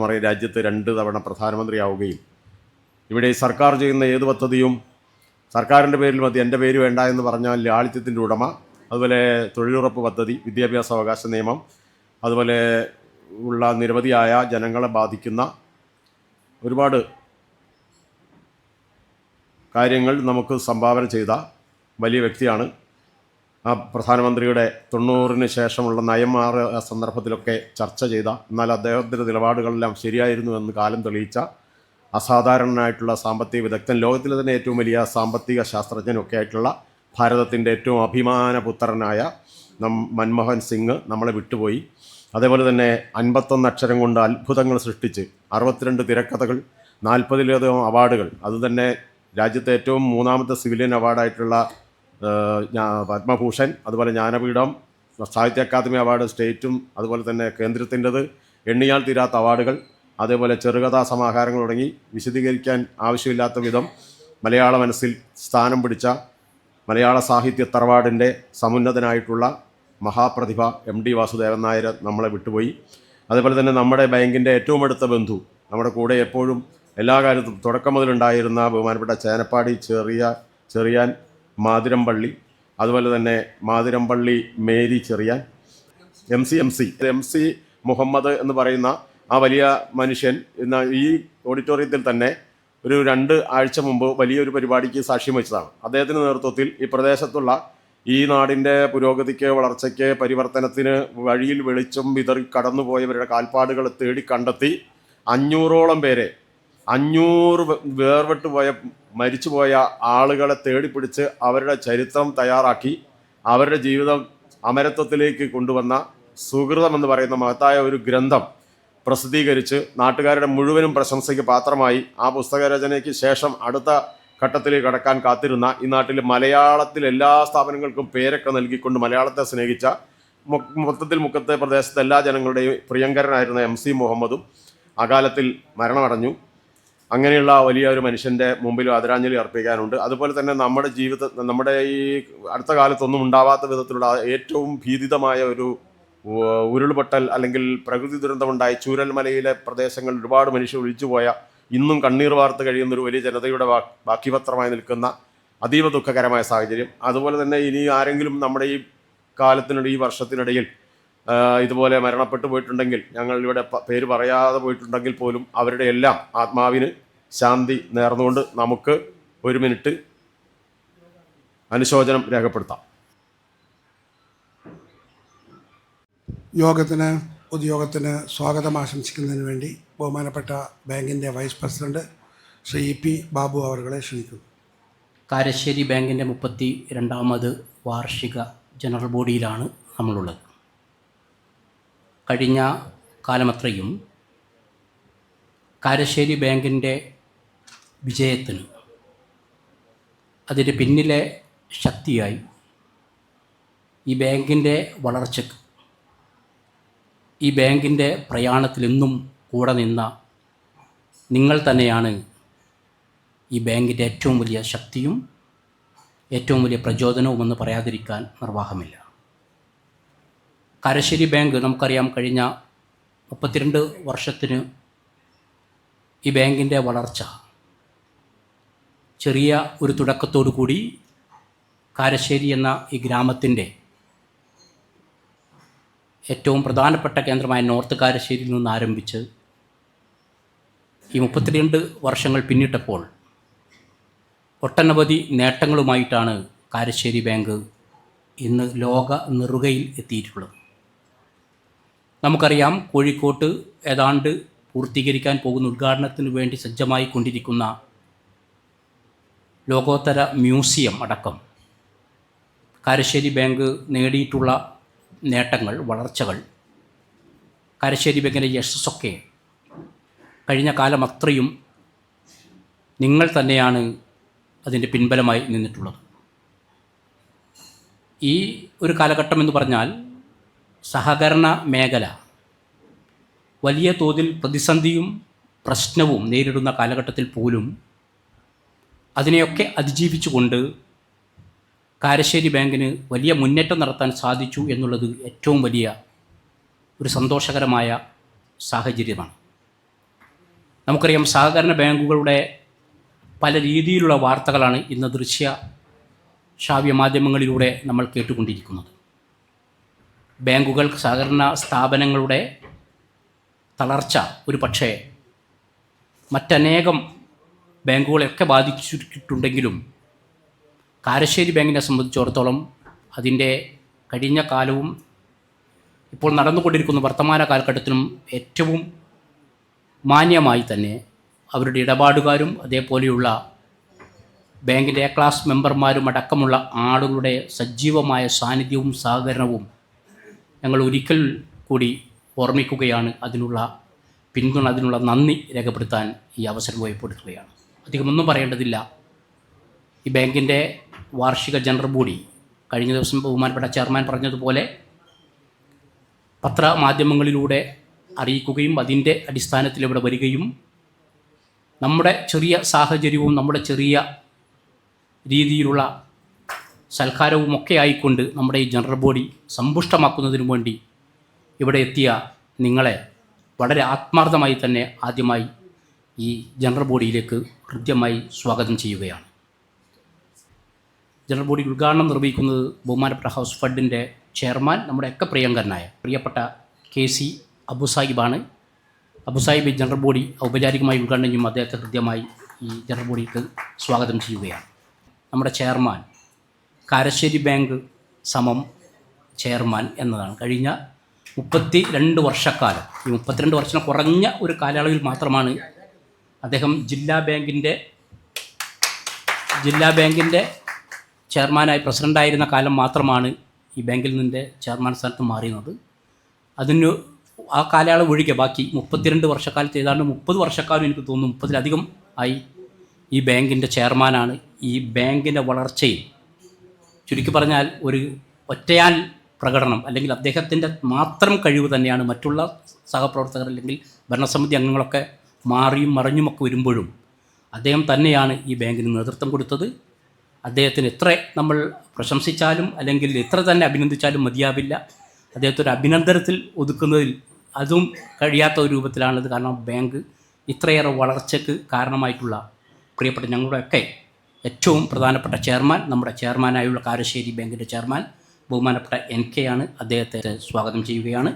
എല്ലാവർക്കും അറിയാം, രാജ്യത്ത് 2 തവണ പ്രധാനമന്ത്രിയാവുകയും ഇവിടെ സർക്കാർ ചെയ്യുന്ന ഏത് പദ്ധതിയും സർക്കാരിൻ്റെ പേരിൽ മതി, എൻ്റെ പേര് വേണ്ട എന്ന് പറഞ്ഞാൽ ലാളിത്യത്തിൻ്റെ ഉടമ, അതുപോലെ തൊഴിലുറപ്പ് പദ്ധതി, വിദ്യാഭ്യാസ അവകാശ നിയമം, അതുപോലെ ഉള്ള നിരവധിയായ ജനങ്ങളെ ബാധിക്കുന്ന ഒരുപാട് കാര്യങ്ങൾ നമുക്ക് സംഭാവന ചെയ്ത വലിയ വ്യക്തിയാണ്. ആ പ്രധാനമന്ത്രിയുടെ 90-ന് ശേഷമുള്ള നയമാറ സന്ദർഭത്തിലൊക്കെ ചർച്ച ചെയ്ത, എന്നാൽ അദ്ദേഹത്തിൻ്റെ നിലപാടുകളെല്ലാം ശരിയായിരുന്നു എന്ന് കാലം തെളിയിച്ച അസാധാരണനായിട്ടുള്ള സാമ്പത്തിക വിദഗ്ധൻ, ലോകത്തിലെ തന്നെ ഏറ്റവും വലിയ സാമ്പത്തിക ശാസ്ത്രജ്ഞനൊക്കെ ആയിട്ടുള്ള ഭാരതത്തിൻ്റെ ഏറ്റവും അഭിമാനപുത്രനായ മൻമോഹൻ സിംഗ് നമ്മളെ വിട്ടുപോയി. അതേപോലെ തന്നെ 51 അക്ഷരം കൊണ്ട് അത്ഭുതങ്ങൾ സൃഷ്ടിച്ച് 62 തിരക്കഥകൾ, 40-ലധികം അവാർഡുകൾ, അതുതന്നെ രാജ്യത്തെ ഏറ്റവും 3ാമത്തെ സിവിലിയൻ അവാർഡായിട്ടുള്ള പത്മഭൂഷൺ, അതുപോലെ ജ്ഞാനപീഠം, സാഹിത്യ അക്കാദമി അവാർഡ് സ്റ്റേറ്റും അതുപോലെ തന്നെ കേന്ദ്രത്തിൻ്റെത്, എണ്ണിയാൽ തീരാത്ത അവാർഡുകൾ, അതേപോലെ ചെറുകഥാ സമാഹാരങ്ങൾ തുടങ്ങി വിശദീകരിക്കാൻ ആവശ്യമില്ലാത്ത വിധം മലയാള മനസ്സിൽ സ്ഥാനം പിടിച്ച മലയാള സാഹിത്യ തറവാടിൻ്റെ സമുന്നതനായിട്ടുള്ള മഹാപ്രതിഭ MD വാസുദേവൻ നായർ നമ്മളെ വിട്ടുപോയി. അതേപോലെ തന്നെ നമ്മുടെ ബാങ്കിൻ്റെ ഏറ്റവും അടുത്ത ബന്ധു, നമ്മുടെ കൂടെ എപ്പോഴും എല്ലാ കാലത്തും തുടക്കം മുതലുണ്ടായിരുന്ന ബഹുമാനപ്പെട്ട ചേനപ്പാടി ചെറിയാൻ മാതിരമ്പള്ളി, അതുപോലെ തന്നെ മാതിരമ്പള്ളി മേരി ചെറിയാൻ, MC മുഹമ്മദ് എന്ന് പറയുന്ന ആ വലിയ മനുഷ്യൻ ഇന്ന് ഈ ഓഡിറ്റോറിയത്തിൽ തന്നെ ഒരു 2 ആഴ്ച മുമ്പ് വലിയൊരു പരിപാടിക്ക് സാക്ഷ്യം വഹിച്ചതാണ്. അദ്ദേഹത്തിൻ്റെ നേതൃത്വത്തിൽ ഈ പ്രദേശത്തുള്ള ഈ നാടിൻ്റെ പുരോഗതിക്ക്, വളർച്ചയ്ക്ക്, പരിവർത്തനത്തിന് വഴിയിൽ വെളിച്ചം വിതറി കടന്നുപോയവരുടെ കാൽപ്പാടുകൾ തേടി കണ്ടെത്തി 500ഓളം പേരെ, 500 വേർപെട്ട് പോയ മരിച്ചുപോയ ആളുകളെ തേടിപ്പിടിച്ച് അവരുടെ ചരിത്രം തയ്യാറാക്കി അവരുടെ ജീവിതം അമരത്വത്തിലേക്ക് കൊണ്ടുവന്ന സുഹൃതം എന്ന് പറയുന്ന മഹത്തായ ഒരു ഗ്രന്ഥം പ്രസിദ്ധീകരിച്ച് നാട്ടുകാരുടെ മുഴുവനും പ്രശംസയ്ക്ക് പാത്രമായി ആ പുസ്തകരചനയ്ക്ക് ശേഷം അടുത്ത ഘട്ടത്തിലേക്ക് കടക്കാൻ കാത്തിരുന്ന ഈ നാട്ടിൽ മലയാളത്തിൽ എല്ലാ സ്ഥാപനങ്ങൾക്കും പേരൊക്കെ നൽകിക്കൊണ്ട് മലയാളത്തെ സ്നേഹിച്ച മൊത്തത്തിൽ മുക്കത്തെ പ്രദേശത്തെ എല്ലാ ജനങ്ങളുടെയും പ്രിയങ്കരനായിരുന്ന MC മുഹമ്മദും അകാലത്തിൽ മരണമടഞ്ഞു. അങ്ങനെയുള്ള വലിയ ഒരു മനുഷ്യൻ്റെ മുമ്പിൽ ആദരാഞ്ജലി അർപ്പിക്കാനുണ്ട്. അതുപോലെ തന്നെ നമ്മുടെ ഈ അടുത്ത കാലത്തൊന്നും ഉണ്ടാവാത്ത വിധത്തിലുള്ള ഏറ്റവും ഭീതിതമായ ഒരു ഉരുൾപൊട്ടൽ അല്ലെങ്കിൽ പ്രകൃതി ദുരന്തമുണ്ടായി ചൂരൽമലയിലെ പ്രദേശങ്ങളിൽ ഒരുപാട് മനുഷ്യർ ഒഴിച്ചുപോയ, ഇന്നും കണ്ണീർ വാർത്ത് കഴിയുന്നൊരു വലിയ ജനതയുടെ ബാക്കിപത്രമായി നിൽക്കുന്ന അതീവ ദുഃഖകരമായ സാഹചര്യം. അതുപോലെ തന്നെ ഇനി ആരെങ്കിലും നമ്മുടെ ഈ ഈ വർഷത്തിനിടയിൽ ഇതുപോലെ മരണപ്പെട്ടു പോയിട്ടുണ്ടെങ്കിൽ, ഞങ്ങൾ ഇവിടെ പേര് പറയാതെ പോയിട്ടുണ്ടെങ്കിൽ പോലും അവരുടെ എല്ലാം ആത്മാവിന് ശാന്തി നേർന്നുകൊണ്ട് നമുക്ക് 1 മിനിറ്റ് അനുശോചനം രേഖപ്പെടുത്താം. പൊതുയോഗത്തിന് സ്വാഗതം ആശംസിക്കുന്നതിന് വേണ്ടി ബഹുമാനപ്പെട്ട ബാങ്കിൻ്റെ vice president Shri EP Babu അവരെ ക്ഷണിക്കുന്നു. കാരശ്ശേരി ബാങ്കിൻ്റെ 32ാമത് വാർഷിക ജനറൽ ബോഡിയിലാണ് നമ്മളുള്ളത്. കഴിഞ്ഞ കാലമത്രയും കാരശ്ശേരി ബാങ്കിൻ്റെ വിജയത്തിന്, അതിൻ്റെ പിന്നിലെ ശക്തിയായി, ഈ ബാങ്കിൻ്റെ വളർച്ചയ്ക്ക്, ഈ ബാങ്കിൻ്റെ പ്രയാണത്തിലെന്നും കൂടെ നിന്ന നിങ്ങൾ തന്നെയാണ് ഈ ബാങ്കിൻ്റെ ഏറ്റവും വലിയ ശക്തിയും ഏറ്റവും വലിയ പ്രചോദനവുമെന്ന് പറയാതിരിക്കാൻ നിർവാഹമില്ല. കാരശ്ശേരി ബാങ്ക് നമുക്കറിയാം, കഴിഞ്ഞ 32 വർഷത്തിന് ഈ ബാങ്കിൻ്റെ വളർച്ച ചെറിയ ഒരു തുടക്കത്തോടു കൂടി കാരശ്ശേരി എന്ന ഈ ഗ്രാമത്തിൻ്റെ ഏറ്റവും പ്രധാനപ്പെട്ട കേന്ദ്രമായ നോർത്ത് കാരശ്ശേരിയിൽ നിന്ന് ആരംഭിച്ച് ഈ 32 വർഷങ്ങൾ പിന്നിട്ടപ്പോൾ ഒട്ടനവധി നേട്ടങ്ങളുമായിട്ടാണ് കാരശ്ശേരി ബാങ്ക് ഇന്ന് ലോക നെറുകയിൽ എത്തിയിട്ടുള്ളത്. നമുക്കറിയാം, കോഴിക്കോട്ട് ഏതാണ്ട് പൂർത്തീകരിക്കാൻ പോകുന്ന ഉദ്ഘാടനത്തിന് വേണ്ടി സജ്ജമായി കൊണ്ടിരിക്കുന്ന ലോകോത്തര മ്യൂസിയം അടക്കം കാരശ്ശേരി ബാങ്ക് നേടിയിട്ടുള്ള നേട്ടങ്ങൾ, വളർച്ചകൾ, കാരശ്ശേരി ബാങ്കിൻ്റെ യശസ്സൊക്കെ കഴിഞ്ഞ കാലം അത്രയും നിങ്ങൾ തന്നെയാണ് അതിൻ്റെ പിൻബലമായി നിന്നിട്ടുള്ളത്. ഈ ഒരു കാലഘട്ടം എന്ന് പറഞ്ഞാൽ സഹകരണ മേഖല വലിയ തോതിൽ പ്രതിസന്ധിയും പ്രശ്നവും നേരിടുന്ന കാലഘട്ടത്തിൽ പോലും അതിനെയൊക്കെ അതിജീവിച്ചുകൊണ്ട് കാരശ്ശേരി ബാങ്കിന് വലിയ മുന്നേറ്റം നടത്താൻ സാധിച്ചു എന്നുള്ളത് ഏറ്റവും വലിയ ഒരു സന്തോഷകരമായ സാഹചര്യമാണ്. നമുക്കറിയാം സഹകരണ ബാങ്കുകളുടെ പല രീതിയിലുള്ള വാർത്തകളാണ് ഇന്ന് ശ്രാവ്യ മാധ്യമങ്ങളിലൂടെ നമ്മൾ കേട്ടുകൊണ്ടിരിക്കുന്നത്. ബാങ്കുകൾ, സഹകരണ സ്ഥാപനങ്ങളുടെ തളർച്ച ഒരു പക്ഷേ മറ്റനേകം ബാങ്കുകളെയൊക്കെ ബാധിച്ചിട്ടുണ്ടെങ്കിലും കാരശ്ശേരി ബാങ്കിനെ സംബന്ധിച്ചിടത്തോളം അതിൻ്റെ കഴിഞ്ഞ കാലവും ഇപ്പോൾ നടന്നുകൊണ്ടിരിക്കുന്ന വർത്തമാന കാലഘട്ടത്തിലും ഏറ്റവും മാന്യമായി തന്നെ അവരുടെ ഇടപാടുകാരും അതേപോലെയുള്ള ബാങ്കിൻ്റെ എ ക്ലാസ് മെമ്പർമാരും അടക്കമുള്ള ആളുകളുടെ സജീവമായ സാന്നിധ്യവും സഹകരണവും ഞങ്ങൾ ഒരിക്കൽ കൂടി ഓർമ്മിക്കുകയാണ്. അതിനുള്ള പിന്തുണ, അതിനുള്ള നന്ദി രേഖപ്പെടുത്താൻ ഈ അവസരം ഉപയോഗപ്പെടുത്തുകയാണ്. അധികമൊന്നും പറയേണ്ടതില്ല. ഈ ബാങ്കിൻ്റെ വാർഷിക ജനറൽ ബോഡി കഴിഞ്ഞ ദിവസം ബഹുമാനപ്പെട്ട ചെയർമാൻ പറഞ്ഞതുപോലെ പത്രമാധ്യമങ്ങളിലൂടെ അറിയിക്കുകയും അതിൻ്റെ അടിസ്ഥാനത്തിൽ ഇവിടെ വരികയും നമ്മുടെ ചെറിയ സാഹചര്യവും നമ്മുടെ ചെറിയ രീതിയിലുള്ള സൽക്കാരവുമൊക്കെ ആയിക്കൊണ്ട് നമ്മുടെ ഈ ജനറൽ ബോഡി സമ്പുഷ്ടമാക്കുന്നതിനു വേണ്ടി ഇവിടെ എത്തിയ നിങ്ങളെ വളരെ ആത്മാർത്ഥമായി തന്നെ ആദ്യമായി ഈ ജനറൽ ബോഡിയിലേക്ക് ഹൃദ്യമായി സ്വാഗതം ചെയ്യുകയാണ്. ജനറൽ ബോഡി ഉദ്ഘാടനം നിർവഹിക്കുന്നത് ബഹുമാനപ്പെട്ട ഹൗസ് ഫണ്ടിൻ്റെ ചെയർമാൻ, നമ്മുടെയൊക്കെ പ്രിയങ്കരനായ പ്രിയപ്പെട്ട KC അബു സാഹിബാണ്. അബു സാഹിബ് ജനറൽ ബോഡി ഔപചാരികമായി ഉദ്ഘാടനം ചെയ്യുമ്പോൾ അദ്ദേഹത്തെ ഹൃദ്യമായി ഈ ജനറൽ ബോഡിക്ക് സ്വാഗതം ചെയ്യുകയാണ്. നമ്മുടെ ചെയർമാൻ കാരശ്ശേരി ബാങ്ക് സമം ചെയർമാൻ എന്നതാണ്. കഴിഞ്ഞ 32 വർഷക്കാലം, ഈ 32 വർഷം കുറഞ്ഞ ഒരു കാലയളവിൽ മാത്രമാണ് അദ്ദേഹം ജില്ലാ ബാങ്കിൻ്റെ ചെയർമാനായി പ്രസിഡൻ്റായിരുന്ന കാലം മാത്രമാണ് ഈ ബാങ്കിൽ നിൻ്റെ ചെയർമാൻ സ്ഥാനത്ത് മാറിയത്. അതിന് ആ കാലയളവ് ഒഴികെ ബാക്കി 32 വർഷക്കാലത്ത് ഏതാണ്ട് 30 വർഷക്കാലം എനിക്ക് തോന്നുന്നു 30-ലധികം ആയി ഈ ബാങ്കിൻ്റെ ചെയർമാനാണ്. ഈ ബാങ്കിൻ്റെ വളർച്ചയിൽ ചുരുക്കി പറഞ്ഞാൽ ഒരു ഒറ്റയാൽ പ്രകടനം അല്ലെങ്കിൽ അദ്ദേഹത്തിൻ്റെ മാത്രം കഴിവ് തന്നെയാണ്. മറ്റുള്ള സഹപ്രവർത്തകർ അല്ലെങ്കിൽ ഭരണസമിതി അംഗങ്ങളൊക്കെ മാറിയും മറിഞ്ഞുമൊക്കെ വരുമ്പോഴും അദ്ദേഹം തന്നെയാണ് ഈ ബാങ്കിന് നേതൃത്വം കൊടുത്തത്. അദ്ദേഹത്തിന് എത്ര നമ്മൾ പ്രശംസിച്ചാലും അല്ലെങ്കിൽ എത്ര തന്നെ അഭിനന്ദിച്ചാലും മതിയാവില്ല. അദ്ദേഹത്തെ ഒരു അഭിനന്ദനത്തിൽ ഒതുക്കുന്നതിൽ അതും കഴിയാത്ത ഒരു രൂപത്തിലാണിത്. കാരണം ബാങ്ക് ഇത്രയേറെ വളർച്ചയ്ക്ക് കാരണമായിട്ടുള്ള പ്രിയപ്പെട്ട ഞങ്ങളുടെയൊക്കെ ഏറ്റവും പ്രധാനപ്പെട്ട ചെയർമാൻ, നമ്മുടെ ചെയർമാനായുള്ള കാരശ്ശേരി ബാങ്കിൻ്റെ ചെയർമാൻ ബഹുമാനപ്പെട്ട NK ആണ്. അദ്ദേഹത്തെ സ്വാഗതം ചെയ്യുകയാണ്.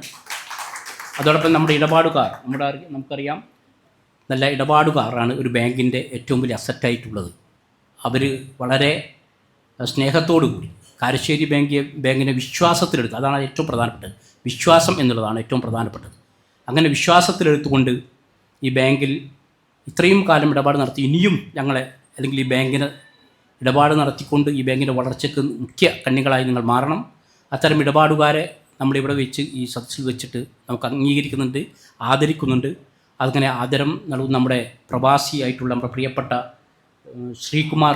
അതോടൊപ്പം നമ്മുടെ ഇടപാടുകാർ, നമുക്കറിയാം നല്ല ഇടപാടുകാരാണ് ഒരു ബാങ്കിൻ്റെ ഏറ്റവും വലിയ അസറ്റായിട്ടുള്ളത്. അവർ വളരെ സ്നേഹത്തോടുകൂടി കാരശ്ശേരി ബാങ്കിനെ വിശ്വാസത്തിലെടുത്ത്, അതാണ് ഏറ്റവും പ്രധാനപ്പെട്ടത്. വിശ്വാസം എന്നുള്ളതാണ് ഏറ്റവും പ്രധാനപ്പെട്ടത്. അങ്ങനെ വിശ്വാസത്തിലെടുത്തുകൊണ്ട് ഈ ബാങ്കിൽ ഇത്രയും കാലം ഇടപാട് നടത്തി ഇനിയും ഞങ്ങളെ അല്ലെങ്കിൽ ഈ ബാങ്കിന് ഇടപാട് നടത്തിക്കൊണ്ട് ഈ ബാങ്കിൻ്റെ വളർച്ചയ്ക്ക് മുഖ്യ കണ്ണികളായി നിങ്ങൾ മാറണം. അത്തരം ഇടപാടുകാരെ നമ്മളിവിടെ വെച്ച് ഈ സദസ്സിൽ വെച്ചിട്ട് നമുക്ക് അംഗീകരിക്കുന്നുണ്ട്, ആദരിക്കുന്നുണ്ട്. അങ്ങനെ ആദരം നൽകുന്ന നമ്മുടെ പ്രവാസിയായിട്ടുള്ള നമ്മുടെ പ്രിയപ്പെട്ട ശ്രീകുമാർ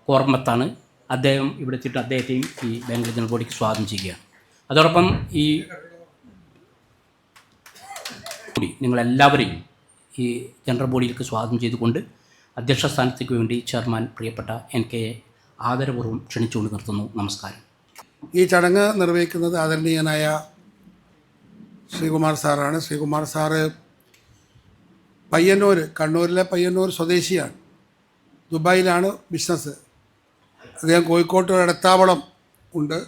കോർമത്താണ്. അദ്ദേഹം ഇവിടെ എത്തിയിട്ട് അദ്ദേഹത്തെയും ഈ ബാങ്ക് ജനറൽ ബോഡിക്ക് സ്വാഗതം ചെയ്യുകയാണ്. അതോടൊപ്പം ഈ നിങ്ങളെല്ലാവരെയും ഈ ജനറൽ ബോഡിയിലേക്ക് സ്വാഗതം ചെയ്തുകൊണ്ട് അധ്യക്ഷ സ്ഥാനത്തേക്ക് വേണ്ടി ചെയർമാൻ പ്രിയപ്പെട്ട NKയെ ആദരപൂർവ്വം ക്ഷണിച്ചുകൊണ്ട് നിർത്തുന്നു. നമസ്കാരം. ഈ ചടങ്ങ് നിർവഹിക്കുന്നത് ആദരണീയനായ ശ്രീകുമാർ സാറാണ്. ശ്രീകുമാർ സാറ് പയ്യന്നൂർ, കണ്ണൂരിലെ പയ്യന്നൂർ സ്വദേശിയാണ്. ദുബായിലാണ് ബിസിനസ്. അദ്ദേഹം കോഴിക്കോട്ട് ഇടത്താവളം ഉണ്ട്.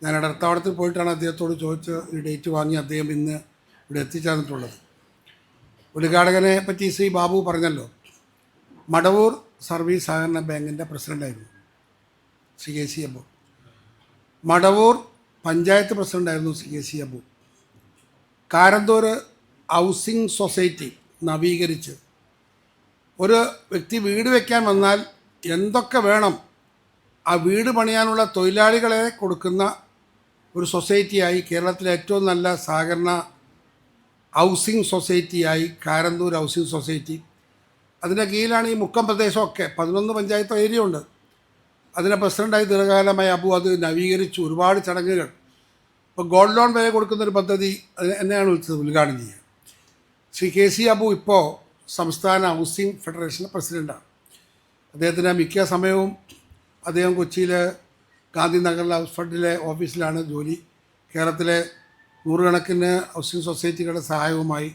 ഞാൻ ഇടത്താവളത്തിൽ പോയിട്ടാണ് അദ്ദേഹത്തോട് ചോദിച്ച് ഈ ഡേറ്റ് വാങ്ങി അദ്ദേഹം ഇന്ന് ഇവിടെ എത്തിച്ചേർന്നിട്ടുള്ളത്. ഉദ്ഘാടകനെ പറ്റി ശ്രീ ബാബു പറഞ്ഞല്ലോ. മടവൂർ സർവീസ് സഹകരണ ബാങ്കിൻ്റെ പ്രസിഡൻ്റായിരുന്നു ശ്രീ KC അബു. മടവൂർ പഞ്ചായത്ത് പ്രസിഡൻ്റായിരുന്നു Shri KC Abu. Karanthur housing society നവീകരിച്ച് ഒരു വ്യക്തി വീട് വയ്ക്കാൻ വന്നാൽ എന്തൊക്കെ വേണം ആ വീട് പണിയാനുള്ള തൊഴിലാളികളെ കൊടുക്കുന്ന ഒരു സൊസൈറ്റിയായി, കേരളത്തിലെ ഏറ്റവും നല്ല സഹകരണ ഹൗസിംഗ് സൊസൈറ്റിയായി കാരന്തൂർ ഹൗസിംഗ് സൊസൈറ്റി. അതിൻ്റെ കീഴിലാണ് ഈ മുക്കം പ്രദേശമൊക്കെ 11 പഞ്ചായത്ത് ഏരിയ ഉണ്ട്. അതിൻ്റെ പ്രസിഡൻ്റായി ദീർഘകാലമായി അബു അത് നവീകരിച്ചു. ഒരുപാട് ചടങ്ങുകൾ, ഇപ്പോൾ ഗോൾഡ് ലോൺ വരെ കൊടുക്കുന്നൊരു പദ്ധതി അത് എന്നെയാണ് വിളിച്ചത് ഉദ്ഘാടനം ചെയ്യാൻ. ശ്രീ KC അബു ഇപ്പോൾ സംസ്ഥാന ഹൗസിംഗ് ഫെഡറേഷൻ്റെ പ്രസിഡൻ്റാണ്. അദ്ദേഹത്തിൻ്റെ മിക്ക സമയവും അദ്ദേഹം കൊച്ചിയിൽ ഗാന്ധിനഗറിലെ ഹൗസ് ഫണ്ടിലെ ഓഫീസിലാണ് ജോലി. കേരളത്തിലെ നൂറുകണക്കിന് ഹൗസിംഗ് സൊസൈറ്റികളുടെ സഹായവുമായി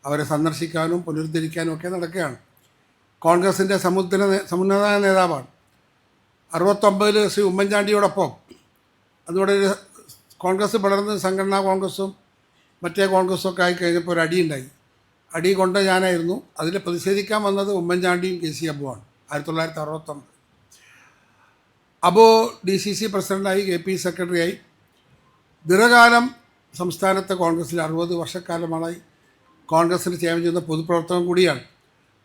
അവരെ സന്ദർശിക്കാനും പുനരുദ്ധരിക്കാനും ഒക്കെ നടക്കുകയാണ്. കോൺഗ്രസിൻ്റെ സമുന്നത നേതാവാണ്. 69 ശ്രീ ഉമ്മൻചാണ്ടിയോടൊപ്പം അതുകൊണ്ട് കോൺഗ്രസ് വളർന്ന് സംഘടനാ കോൺഗ്രസും മറ്റേ കോൺഗ്രസും ഒക്കെ ആയി കഴിഞ്ഞപ്പോൾ ഒരു അടിയുണ്ടായി. അടി കൊണ്ട് ഞാനായിരുന്നു. അതിൽ പ്രതിഷേധിക്കാൻ വന്നത് ഉമ്മൻചാണ്ടിയും KC അബുവാണ്. 1969 അബു DCC പ്രസിഡൻ്റായി, KP സെക്രട്ടറിയായി ദീർഘകാലം സംസ്ഥാനത്തെ കോൺഗ്രസ്സിൽ 60 വർഷക്കാലമായി കോൺഗ്രസ്സിന് സേവനം ചെയ്യുന്ന പൊതുപ്രവർത്തകൻ കൂടിയാണ്.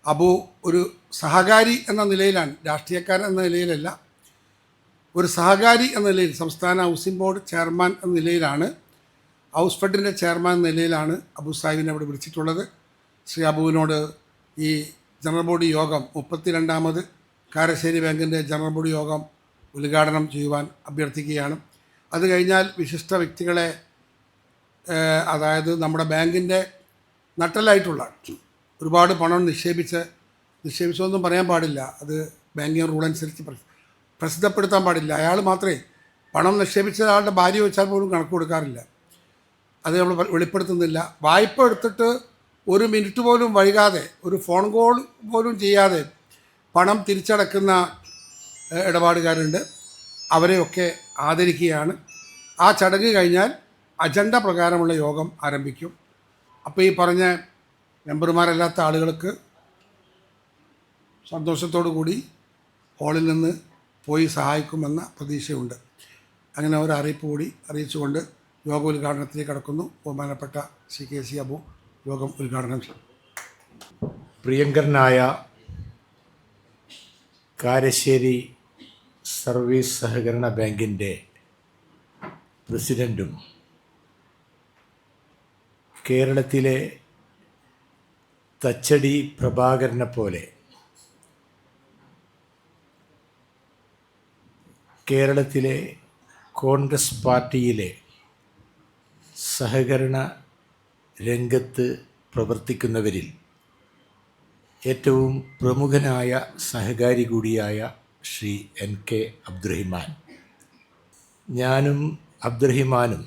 അബു ഒരു സഹകാരി എന്ന നിലയിലാണ്, രാഷ്ട്രീയക്കാരൻ എന്ന നിലയിലല്ല, ഒരു സഹകാരി എന്ന നിലയിൽ സംസ്ഥാന ഹൗസിംഗ് ബോർഡ് ചെയർമാൻ എന്ന നിലയിലാണ്, ഹൗസ് ഫണ്ടിൻ്റെ ചെയർമാൻ എന്ന നിലയിലാണ് അബു സാഹിബിനെ അവിടെ വിളിച്ചിട്ടുള്ളത്. ശ്രീ അബുവിനോട് ഈ ജനറൽ ബോഡി യോഗം 32ാമത് കാരശ്ശേരി ബാങ്കിൻ്റെ ജനറൽ ബോഡി യോഗം ഉദ്ഘാടനം ചെയ്യുവാൻ അഭ്യർത്ഥിക്കുകയാണ്. അത് കഴിഞ്ഞാൽ വിശിഷ്ട വ്യക്തികളെ, അതായത് നമ്മുടെ ബാങ്കിൻ്റെ നട്ടലായിട്ടുള്ള ഒരുപാട് പണം നിക്ഷേപിച്ചൊന്നും പറയാൻ പാടില്ല, അത് ബാങ്കിങ് റൂൾ അനുസരിച്ച് പ്രസിദ്ധപ്പെടുത്താൻ പാടില്ല. അയാൾ മാത്രമേ പണം നിക്ഷേപിച്ച ആളുടെ ഭാര്യ വെച്ചാൽ പോലും കണക്ക് കൊടുക്കാറില്ല, അത് നമ്മൾ വെളിപ്പെടുത്തുന്നില്ല. വായ്പ എടുത്തിട്ട് 1 മിനിറ്റ് പോലും വൈകാതെ, ഒരു ഫോൺ കോൾ പോലും ചെയ്യാതെ പണം തിരിച്ചടക്കുന്ന ഇടപാടുകാരുണ്ട്. അവരെയൊക്കെ ആദരിക്കുകയാണ്. ആ ചടങ്ങ് കഴിഞ്ഞാൽ അജണ്ട പ്രകാരമുള്ള യോഗം ആരംഭിക്കും. അപ്പോൾ ഈ പറഞ്ഞ മെമ്പർമാരല്ലാത്ത ആളുകൾക്ക് സന്തോഷത്തോടു കൂടി ഹാളിൽ നിന്ന് പോയി സഹായിക്കുമെന്ന പ്രതീക്ഷയുണ്ട്. അങ്ങനെ ഒരു അറിയിപ്പ് കൂടി അറിയിച്ചുകൊണ്ട് യോഗ ഉദ്ഘാടനത്തിലേക്ക് കടക്കുന്നു. ബഹുമാനപ്പെട്ട ശ്രീ KC അബു യോഗം ഉദ്ഘാടനം ചെയ്യും. പ്രിയങ്കരനായ കാരശ്ശേരി സർവീസ് സഹകരണ ബാങ്കിൻ്റെ പ്രസിഡൻറ്റും കേരളത്തിലെ തച്ചടി പ്രഭാകരനെ പോലെ കേരളത്തിലെ കോൺഗ്രസ് പാർട്ടിയിലെ സഹകരണ രംഗത്ത് പ്രവർത്തിക്കുന്നവരിൽ ഏറ്റവും പ്രമുഖനായ സഹകാരി കൂടിയായ ശ്രീ NK അബ്ദുറഹിമാൻ, ഞാനും അബ്ദുറഹിമാനും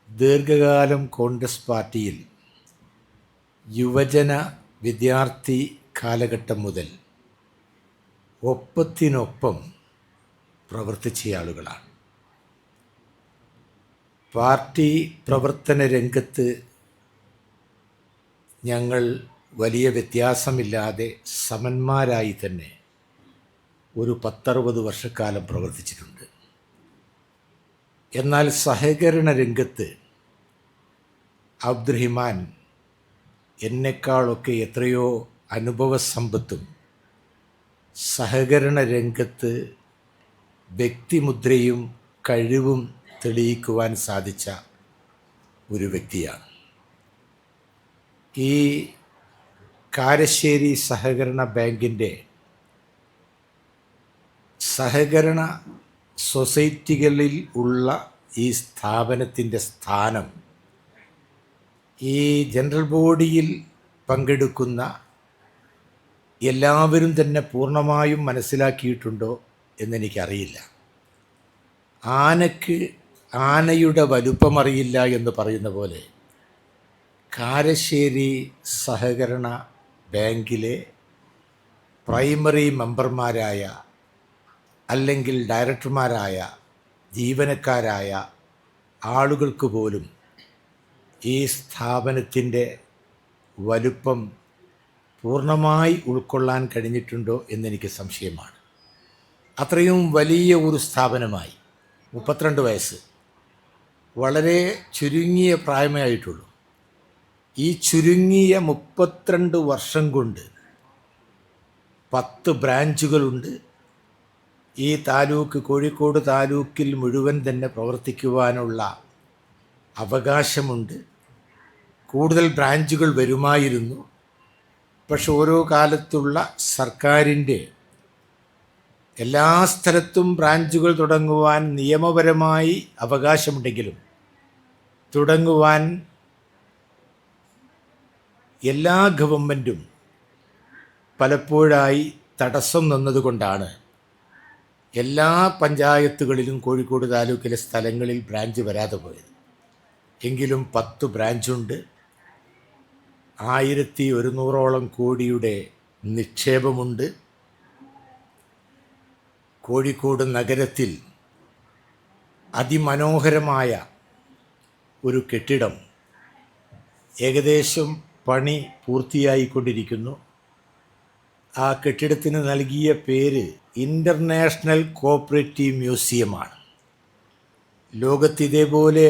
ദീർഘകാലം കോൺഗ്രസ് പാർട്ടിയിൽ യുവജന വിദ്യാർത്ഥി കാലഘട്ടം മുതൽ ഒപ്പത്തിനൊപ്പം പ്രവർത്തിച്ചയാളുകളാണ്. പാർട്ടി പ്രവർത്തന രംഗത്ത് ഞങ്ങൾ വലിയ വ്യത്യാസമില്ലാതെ സമന്മാരായി തന്നെ ഒരു 10-60 വർഷക്കാലം പ്രവർത്തിച്ചിട്ടുണ്ട്. എന്നാൽ സഹകരണ രംഗത്ത് അബ്ദുറഹിമാൻ എന്നെക്കാളൊക്കെ എത്രയോ അനുഭവസമ്പത്തും സഹകരണ രംഗത്ത് വ്യക്തിമുദ്രയും കഴിവും തെളിയിക്കുവാൻ സാധിച്ച ഒരു വ്യക്തിയാണ്. ഈ കാരശ്ശേരി സഹകരണ ബാങ്കിൻ്റെ സഹകരണ സൊസൈറ്റികളിൽ ഉള്ള ഈ സ്ഥാപനത്തിൻ്റെ സ്ഥാനം ഈ ജനറൽ ബോഡിയിൽ പങ്കെടുക്കുന്ന എല്ലാവരും തന്നെ പൂർണ്ണമായും മനസ്സിലാക്കിയിട്ടുണ്ടോ എന്നെനിക്കറിയില്ല. ആനയ്ക്ക് ആനയുടെ വലുപ്പമറിയില്ല എന്ന് പറയുന്ന പോലെ കാരശ്ശേരി സഹകരണ ബാങ്കിലെ പ്രൈമറി മെമ്പർമാരായ അല്ലെങ്കിൽ ഡയറക്ടർമാരായ ജീവനക്കാരായ ആളുകൾക്ക് പോലും ഈ സ്ഥാപനത്തിൻ്റെ വലുപ്പം പൂർണ്ണമായി ഉൾക്കൊള്ളാൻ കഴിഞ്ഞിട്ടുണ്ടോ എന്നെനിക്ക് സംശയമാണ്. അത്രയും വലിയ ഒരു സ്ഥാപനമായി 32 വയസ്സ്, വളരെ ചുരുങ്ങിയ പ്രായമേ ആയിട്ടുള്ളൂ. ഈ ചുരുങ്ങിയ 32 വർഷം കൊണ്ട് 10 ബ്രാഞ്ചുകളുണ്ട്. ഈ താലൂക്ക്, കോഴിക്കോട് താലൂക്കിൽ മുഴുവൻ തന്നെ പ്രവർത്തിക്കുവാനുള്ള അവകാശമുണ്ട്. കൂടുതൽ ബ്രാഞ്ചുകൾ വരുമായിരുന്നു. പക്ഷെ ഓരോ കാലത്തുള്ള സർക്കാരിൻ്റെ എല്ലാ സ്ഥലത്തും ബ്രാഞ്ചുകൾ തുടങ്ങുവാൻ നിയമപരമായി അവകാശമുണ്ടെങ്കിലും തുടങ്ങുവാൻ എല്ലാ ഗവൺമെൻറ്റും പലപ്പോഴായി തടസ്സം നിന്നതുകൊണ്ടാണ് എല്ലാ പഞ്ചായത്തുകളിലും കോഴിക്കോട് താലൂക്കിലെ സ്ഥലങ്ങളിൽ ബ്രാഞ്ച് വരാതെ പോയത്. എങ്കിലും 10 ബ്രാഞ്ചുണ്ട്. 1100 കോടിയുടെ നിക്ഷേപമുണ്ട്. കോഴിക്കോട് നഗരത്തിൽ അതിമനോഹരമായ ഒരു കെട്ടിടം ഏകദേശം പണി പൂർത്തിയായിക്കൊണ്ടിരിക്കുന്നു. ആ കെട്ടിടത്തിന് നൽകിയ പേര് ഇൻ്റർനാഷണൽ കോഓപ്പറേറ്റീവ് മ്യൂസിയമാണ്. ലോകത്ത് ഇതേപോലെ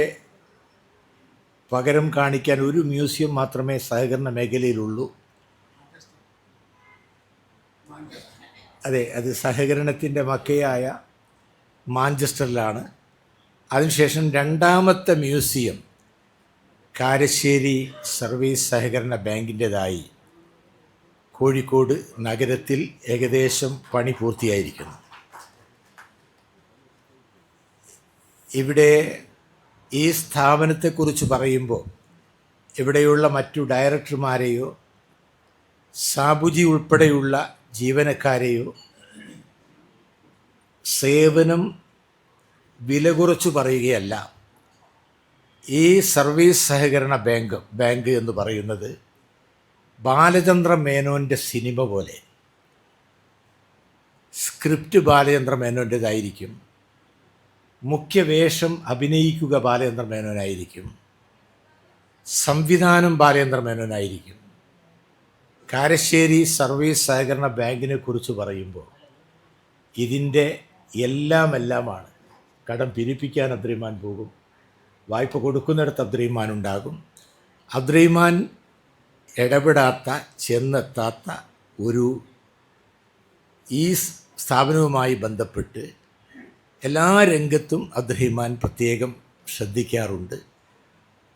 പകരം കാണിക്കാൻ ഒരു മ്യൂസിയം മാത്രമേ സഹകരണ മേഖലയിലുള്ളൂ. അതെ, അത് സഹകരണത്തിൻ്റെ മക്കയായ മാഞ്ചസ്റ്ററിലാണ്. അതിനുശേഷം രണ്ടാമത്തെ മ്യൂസിയം കാരശ്ശേരി സർവീസ് സഹകരണ ബാങ്കിൻ്റേതായി കോഴിക്കോട് നഗരത്തിൽ ഏകദേശം പണി പൂർത്തിയായിരിക്കുന്നു. ഇവിടെ ഈ സ്ഥാപനത്തെക്കുറിച്ച് പറയുമ്പോൾ ഇവിടെയുള്ള മറ്റു ഡയറക്ടർമാരെയോ സാബുജി ഉൾപ്പെടെയുള്ള ജീവനക്കാരെയോ സേവനം വില കുറച്ചു പറയുകയല്ല. ഈ സർവീസ് സഹകരണ ബാങ്ക് എന്ന് പറയുന്നത് ബാലചന്ദ്ര മേനോൻ്റെ സിനിമ പോലെ. സ്ക്രിപ്റ്റ് ബാലചന്ദ്ര മേനോൻ്റേതായിരിക്കും, മുഖ്യവേഷം അഭിനയിക്കുക ബാലചന്ദ്ര മേനോനായിരിക്കും, സംവിധാനം ബാലചന്ദ്ര മേനോനായിരിക്കും. കാരശ്ശേരി സർവീസ് സഹകരണ ബാങ്കിനെ കുറിച്ച് പറയുമ്പോൾ ഇതിൻ്റെ എല്ലാമാണ്. കടം പിരിപ്പിക്കാൻ അബ്ദുറഹിമാൻ പോകും, വായ്പ കൊടുക്കുന്നിടത്ത് അബ്ദുറഹിമാൻ ഉണ്ടാകും. അബ്ദുറഹിമാൻ ഇടപെടാത്ത, ചെന്നെത്താത്ത ഒരു ഈ സ്ഥാപനവുമായി ബന്ധപ്പെട്ട് എല്ലാ രംഗത്തും അബ്ദുറഹിമാൻ പ്രത്യേകം ശ്രദ്ധിക്കാറുണ്ട്.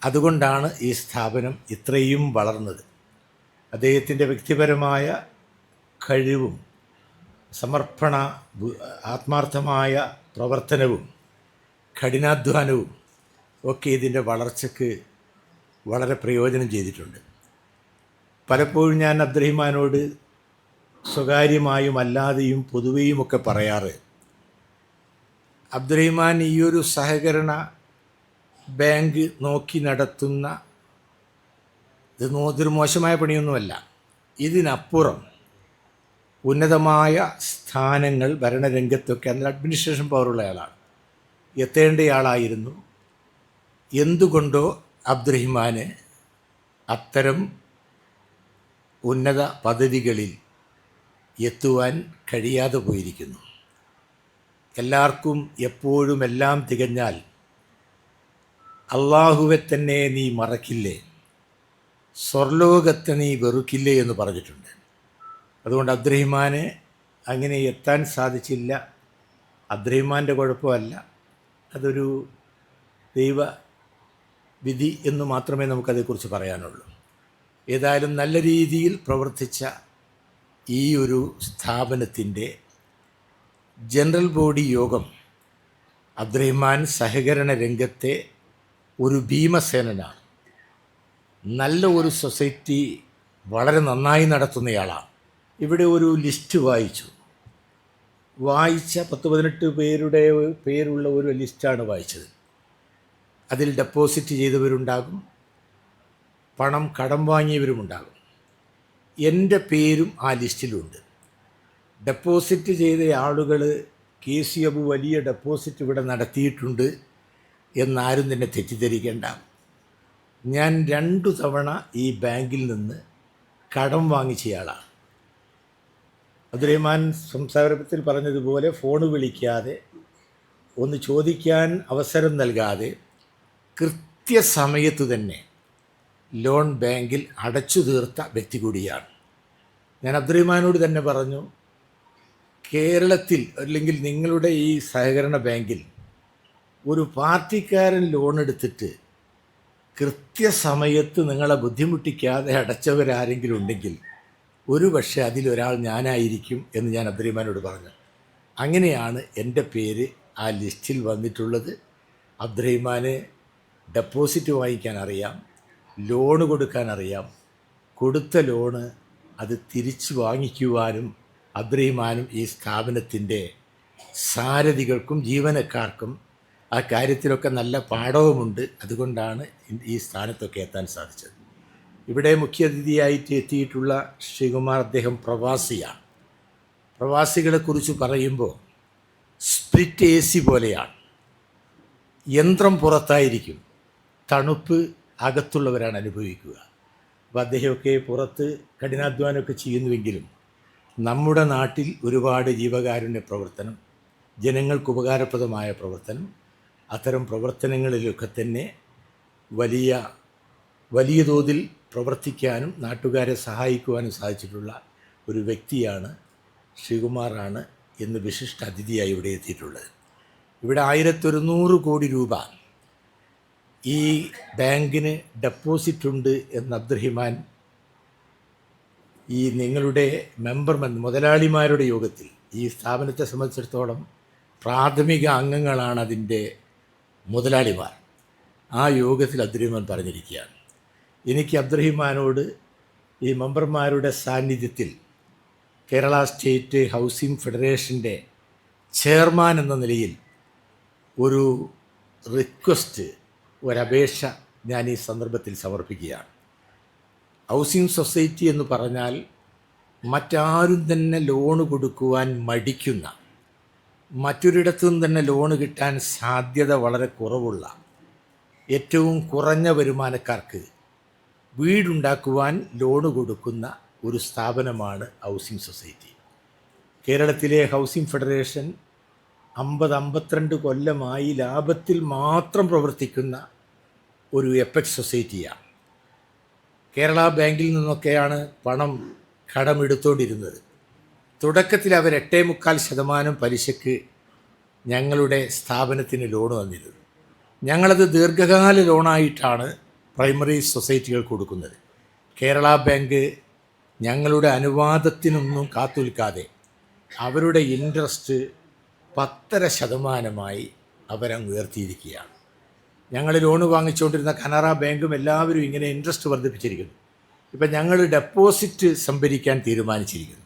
അതുകൊണ്ടാണ് ഈ സ്ഥാപനം ഇത്രയും വളർന്നത്. അദ്ദേഹത്തിൻ്റെ വ്യക്തിപരമായ കഴിവും സമർപ്പണ ആത്മാർത്ഥമായ പ്രവർത്തനവും കഠിനാധ്വാനവും ഒക്കെ ഇതിൻ്റെ വളർച്ചയ്ക്ക് വളരെ പ്രയോജനം ചെയ്തിട്ടുണ്ട്. പലപ്പോഴും ഞാൻ അബ്ദുറഹിമാനോട് സ്വകാര്യമായും അല്ലാതെയും പൊതുവെയുമൊക്കെ പറയാറ്, അബ്ദുറഹിമാൻ ഈയൊരു സഹകരണ ബാങ്ക് നോക്കി നടത്തുന്ന ഇതൊരു മോശമായ പണിയൊന്നുമല്ല. ഇതിനപ്പുറം ഉന്നതമായ സ്ഥാനങ്ങൾ ഭരണരംഗത്തൊക്കെ അതിൽ അഡ്മിനിസ്ട്രേഷൻ പവറുള്ള ആളാണ്, എത്തേണ്ടയാളായിരുന്നു. എന്തുകൊണ്ടോ അബ്ദുറഹിമാന് അത്തരം ഉന്നത പദവികളിൽ എത്തുവാൻ കഴിയാതെ പോയിരിക്കുന്നു. എല്ലാവർക്കും എപ്പോഴും എല്ലാം തികഞ്ഞാൽ അള്ളാഹുവെ തന്നെ നീ മറക്കില്ലേ, സ്വർലോകത്തെ നീ വെറുക്കില്ലേ എന്ന് പറഞ്ഞിട്ടുണ്ട്. അതുകൊണ്ട് അബ്ദുറഹിമാന് അങ്ങനെ എത്താൻ സാധിച്ചില്ല. അബ്ദുറഹിമാൻ്റെ കുഴപ്പമല്ല, അതൊരു ദൈവവിധി എന്ന് മാത്രമേ നമുക്കതേക്കുറിച്ച് പറയാനുള്ളൂ. ഏതായാലും നല്ല രീതിയിൽ പ്രവർത്തിച്ച ഈ ഒരു സ്ഥാപനത്തിൻ്റെ ജനറൽ ബോഡി യോഗം അബ്ദുറഹിമാൻ സഹകരണ രംഗത്തെ ഒരു ഭീമസേനനാണ്. നല്ല ഒരു സൊസൈറ്റി വളരെ നന്നായി നടത്തുന്നയാളാണ്. ഇവിടെ ഒരു ലിസ്റ്റ് വായിച്ച 10-18 പേരുടെ പേരുള്ള ഒരു ലിസ്റ്റാണ് വായിച്ചത്. അതിൽ ഡെപ്പോസിറ്റ് ചെയ്തവരുണ്ടാകും, പണം കടം വാങ്ങിയവരുമുണ്ടാകും. എൻ്റെ പേരും ആ ലിസ്റ്റിലുണ്ട്. ഡെപ്പോസിറ്റ് ചെയ്ത ആളുകൾ KC അബു വലിയ ഡെപ്പോസിറ്റ് ഇവിടെ നടത്തിയിട്ടുണ്ട് എന്നാരും തന്നെ തെറ്റിദ്ധരിക്കേണ്ട. ഞാൻ 2 തവണ ഈ ബാങ്കിൽ നിന്ന് കടം വാങ്ങിച്ചയാളാണ്. അബ്ദുറഹിമാൻ സംസാരത്തിൽ പറഞ്ഞതുപോലെ ഫോൺ വിളിക്കാതെ, ഒന്ന് ചോദിക്കാൻ അവസരം നൽകാതെ കൃത്യസമയത്ത് തന്നെ ലോൺ ബാങ്കിൽ അടച്ചു തീർത്ത വ്യക്തി കൂടിയാണ്. ഞാൻ അബ്ദുറഹിമാനോട് തന്നെ പറഞ്ഞു, കേരളത്തിൽ അല്ലെങ്കിൽ നിങ്ങളുടെ ഈ സഹകരണ ബാങ്കിൽ ഒരു പാർട്ടിക്കാരൻ ലോൺ എടുത്തിട്ട് കൃത്യസമയത്ത് നിങ്ങളെ ബുദ്ധിമുട്ടിക്കാതെ അടച്ചവരാരെങ്കിലും ഉണ്ടെങ്കിൽ ഒരു പക്ഷേ അതിലൊരാൾ ഞാനായിരിക്കും എന്ന് ഞാൻ അബ്ദുറഹിമാനോട് പറഞ്ഞു. അങ്ങനെയാണ് എൻ്റെ പേര് ആ ലിസ്റ്റിൽ വന്നിട്ടുള്ളത്. അബ്ദുറഹിമാന് ഡെപ്പോസിറ്റ് വാങ്ങിക്കാൻ അറിയാം, ലോണ് കൊടുക്കാൻ അറിയാം, കൊടുത്ത ലോണ് അത് തിരിച്ചു വാങ്ങിക്കുവാനും അബ്ദുറഹിമാനും ഈ സ്ഥാപനത്തിൻ്റെ സാരഥികൾക്കും ജീവനക്കാർക്കും ആ കാര്യത്തിലൊക്കെ നല്ല പാഠവുമുണ്ട്. അതുകൊണ്ടാണ് ഈ സ്ഥാനത്തൊക്കെ എത്താൻ സാധിച്ചത്. ഇവിടെ മുഖ്യ അതിഥിയായിട്ട് എത്തിയിട്ടുള്ള ശ്രീകുമാർ, അദ്ദേഹം പ്രവാസിയാണ്. പ്രവാസികളെക്കുറിച്ച് പറയുമ്പോൾ സ്പ്ലിറ്റ് AC പോലെയാണ്. യന്ത്രം പുറത്തായിരിക്കും, തണുപ്പ് അകത്തുള്ളവരാണ് അനുഭവിക്കുക. അപ്പോൾ അദ്ദേഹമൊക്കെ പുറത്ത് കഠിനാധ്വാനമൊക്കെ ചെയ്യുന്നുവെങ്കിലും നമ്മുടെ നാട്ടിൽ ഒരുപാട് ജീവകാരുണ്യ പ്രവർത്തനം, ജനങ്ങൾക്ക് ഉപകാരപ്രദമായ പ്രവർത്തനം, അത്തരം പ്രവർത്തനങ്ങളിലൊക്കെ തന്നെ വലിയ തോതിൽ പ്രവർത്തിക്കാനും നാട്ടുകാരെ സഹായിക്കുവാനും സാധിച്ചിട്ടുള്ള ഒരു വ്യക്തിയാണ് ശ്രീകുമാറാണ് ഇന്ന് വിശിഷ്ട അതിഥിയായി ഇവിടെ എത്തിയിട്ടുള്ളത്. ഇവിടെ 1100 കോടി രൂപ ഈ ബാങ്കിന് ഡെപ്പോസിറ്റ് ഉണ്ട് എന്ന് അബ്ദുറഹിമാൻ ഈ നിങ്ങളുടെ മുതലാളിമാരുടെ യോഗത്തിൽ, ഈ സ്ഥാപനത്തെ സംബന്ധിച്ചിടത്തോളം പ്രാഥമിക അംഗങ്ങളാണ് അതിൻ്റെ മുതലാളിമാർ, ആ യോഗത്തിൽ അബ്ദുറഹിമാൻ പറഞ്ഞിരിക്കുകയാണ്. എനിക്ക് അബ്ദുറഹിമാനോട് ഈ മെമ്പർമാരുടെ സാന്നിധ്യത്തിൽ കേരള സ്റ്റേറ്റ് ഹൗസിംഗ് ഫെഡറേഷൻ്റെ ചെയർമാൻ എന്ന നിലയിൽ ഒരു റിക്വസ്റ്റ്, ഒരപേക്ഷ ഞാൻ ഈ സന്ദർഭത്തിൽ സമർപ്പിക്കുകയാണ്. ഹൗസിംഗ് സൊസൈറ്റി എന്ന് പറഞ്ഞാൽ മറ്റാരും തന്നെ ലോണ് കൊടുക്കുവാൻ മടിക്കുന്ന, മറ്റൊരിടത്തു നിന്ന് തന്നെ ലോണ് കിട്ടാൻ സാധ്യത വളരെ കുറവുള്ള, ഏറ്റവും കുറഞ്ഞ വരുമാനക്കാർക്ക് വീടുണ്ടാക്കുവാൻ ലോണ് കൊടുക്കുന്ന ഒരു സ്ഥാപനമാണ് ഹൗസിംഗ് സൊസൈറ്റി. കേരളത്തിലെ ഹൗസിംഗ് ഫെഡറേഷൻ 52 കൊല്ലമായി ലാഭത്തിൽ മാത്രം പ്രവർത്തിക്കുന്ന ഒരു എപെക്സ് സൊസൈറ്റിയാണ്. കേരള ബാങ്കിൽ നിന്നൊക്കെയാണ് പണം കടമെടുത്തുകൊണ്ടിരുന്നത്. തുടക്കത്തിൽ അവർ 8.25% പലിശക്ക് ഞങ്ങളുടെ സ്ഥാപനത്തിന് ലോൺ തന്നിരുന്നു. ഞങ്ങളത് ദീർഘകാല ലോണായിട്ടാണ് പ്രൈമറി സൊസൈറ്റികൾ കൊടുക്കുന്നത്. കേരള ബാങ്ക് ഞങ്ങളുടെ അനുവാദത്തിനൊന്നും കാത്തുനിൽക്കാതെ അവരുടെ ഇൻട്രസ്റ്റ് 10.5% അവരങ്ങ് ഉയർത്തിയിരിക്കുകയാണ്. ഞങ്ങൾ ലോണ് വാങ്ങിച്ചുകൊണ്ടിരുന്ന കനറ ബാങ്കും എല്ലാവരും ഇങ്ങനെ ഇൻട്രസ്റ്റ് വർദ്ധിപ്പിച്ചിരിക്കുന്നു. ഇപ്പം ഞങ്ങൾ ഡെപ്പോസിറ്റ് സംഭരിക്കാൻ തീരുമാനിച്ചിരിക്കുന്നു.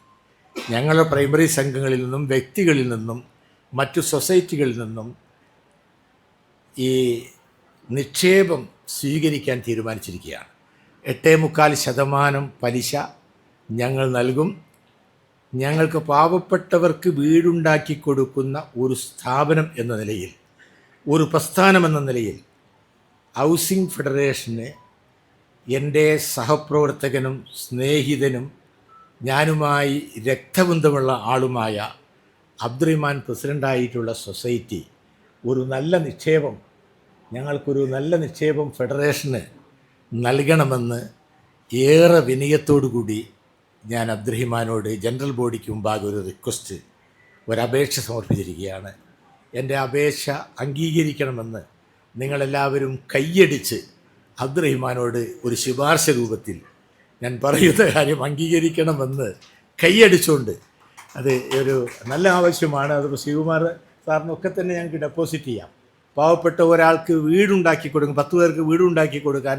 ഞങ്ങളുടെ പ്രൈമറി സംഘങ്ങളിൽ നിന്നും വ്യക്തികളിൽ നിന്നും മറ്റു സൊസൈറ്റികളിൽ നിന്നും ഈ നിക്ഷേപം സ്വീകരിക്കാൻ തീരുമാനിച്ചിരിക്കുകയാണ്. 8.25% പലിശ ഞങ്ങൾ നൽകും. ഞങ്ങൾക്ക് പാവപ്പെട്ടവർക്ക് വീടുണ്ടാക്കി കൊടുക്കുന്ന ഒരു സ്ഥാപനം എന്ന നിലയിൽ, ഒരു പ്രസ്ഥാനം എന്ന നിലയിൽ ഹൗസിംഗ് ഫെഡറേഷന് എൻ്റെ സഹപ്രവർത്തകനും സ്നേഹിതനും ഞാനുമായി രക്തബന്ധമുള്ള ആളുമായ അബ്ദുറഹിമാൻ പ്രസിഡൻ്റായിട്ടുള്ള സൊസൈറ്റി ഒരു നല്ല നിക്ഷേപം, ഞങ്ങൾക്കൊരു നല്ല നിക്ഷേപം ഫെഡറേഷന് നൽകണമെന്ന് ഏറെ വിനയത്തോടു കൂടി ഞാൻ അബ്ദുറഹിമാനോട് ജനറൽ ബോഡിക്ക് മുമ്പാകെ ഒരു റിക്വസ്റ്റ്, ഒരപേക്ഷ സമർപ്പിച്ചിരിക്കുകയാണ്. എൻ്റെ അപേക്ഷ അംഗീകരിക്കണമെന്ന് നിങ്ങളെല്ലാവരും കൈയടിച്ച് അബ്ദുറഹിമാനോട് ഒരു ശുപാർശ രൂപത്തിൽ ഞാൻ പറയുന്ന കാര്യം അംഗീകരിക്കണമെന്ന് കൈയടിച്ചുകൊണ്ട്, അത് ഒരു നല്ല ആവശ്യമാണ്. അതിപ്പോൾ ശ്രീകുമാർ സാറിനൊക്കെ തന്നെ ഞങ്ങൾക്ക് ഡെപ്പോസിറ്റ് ചെയ്യാം. പാവപ്പെട്ട ഒരാൾക്ക് വീടുണ്ടാക്കി കൊടുക്കും, 10 പേർക്ക് വീടുണ്ടാക്കി കൊടുക്കാൻ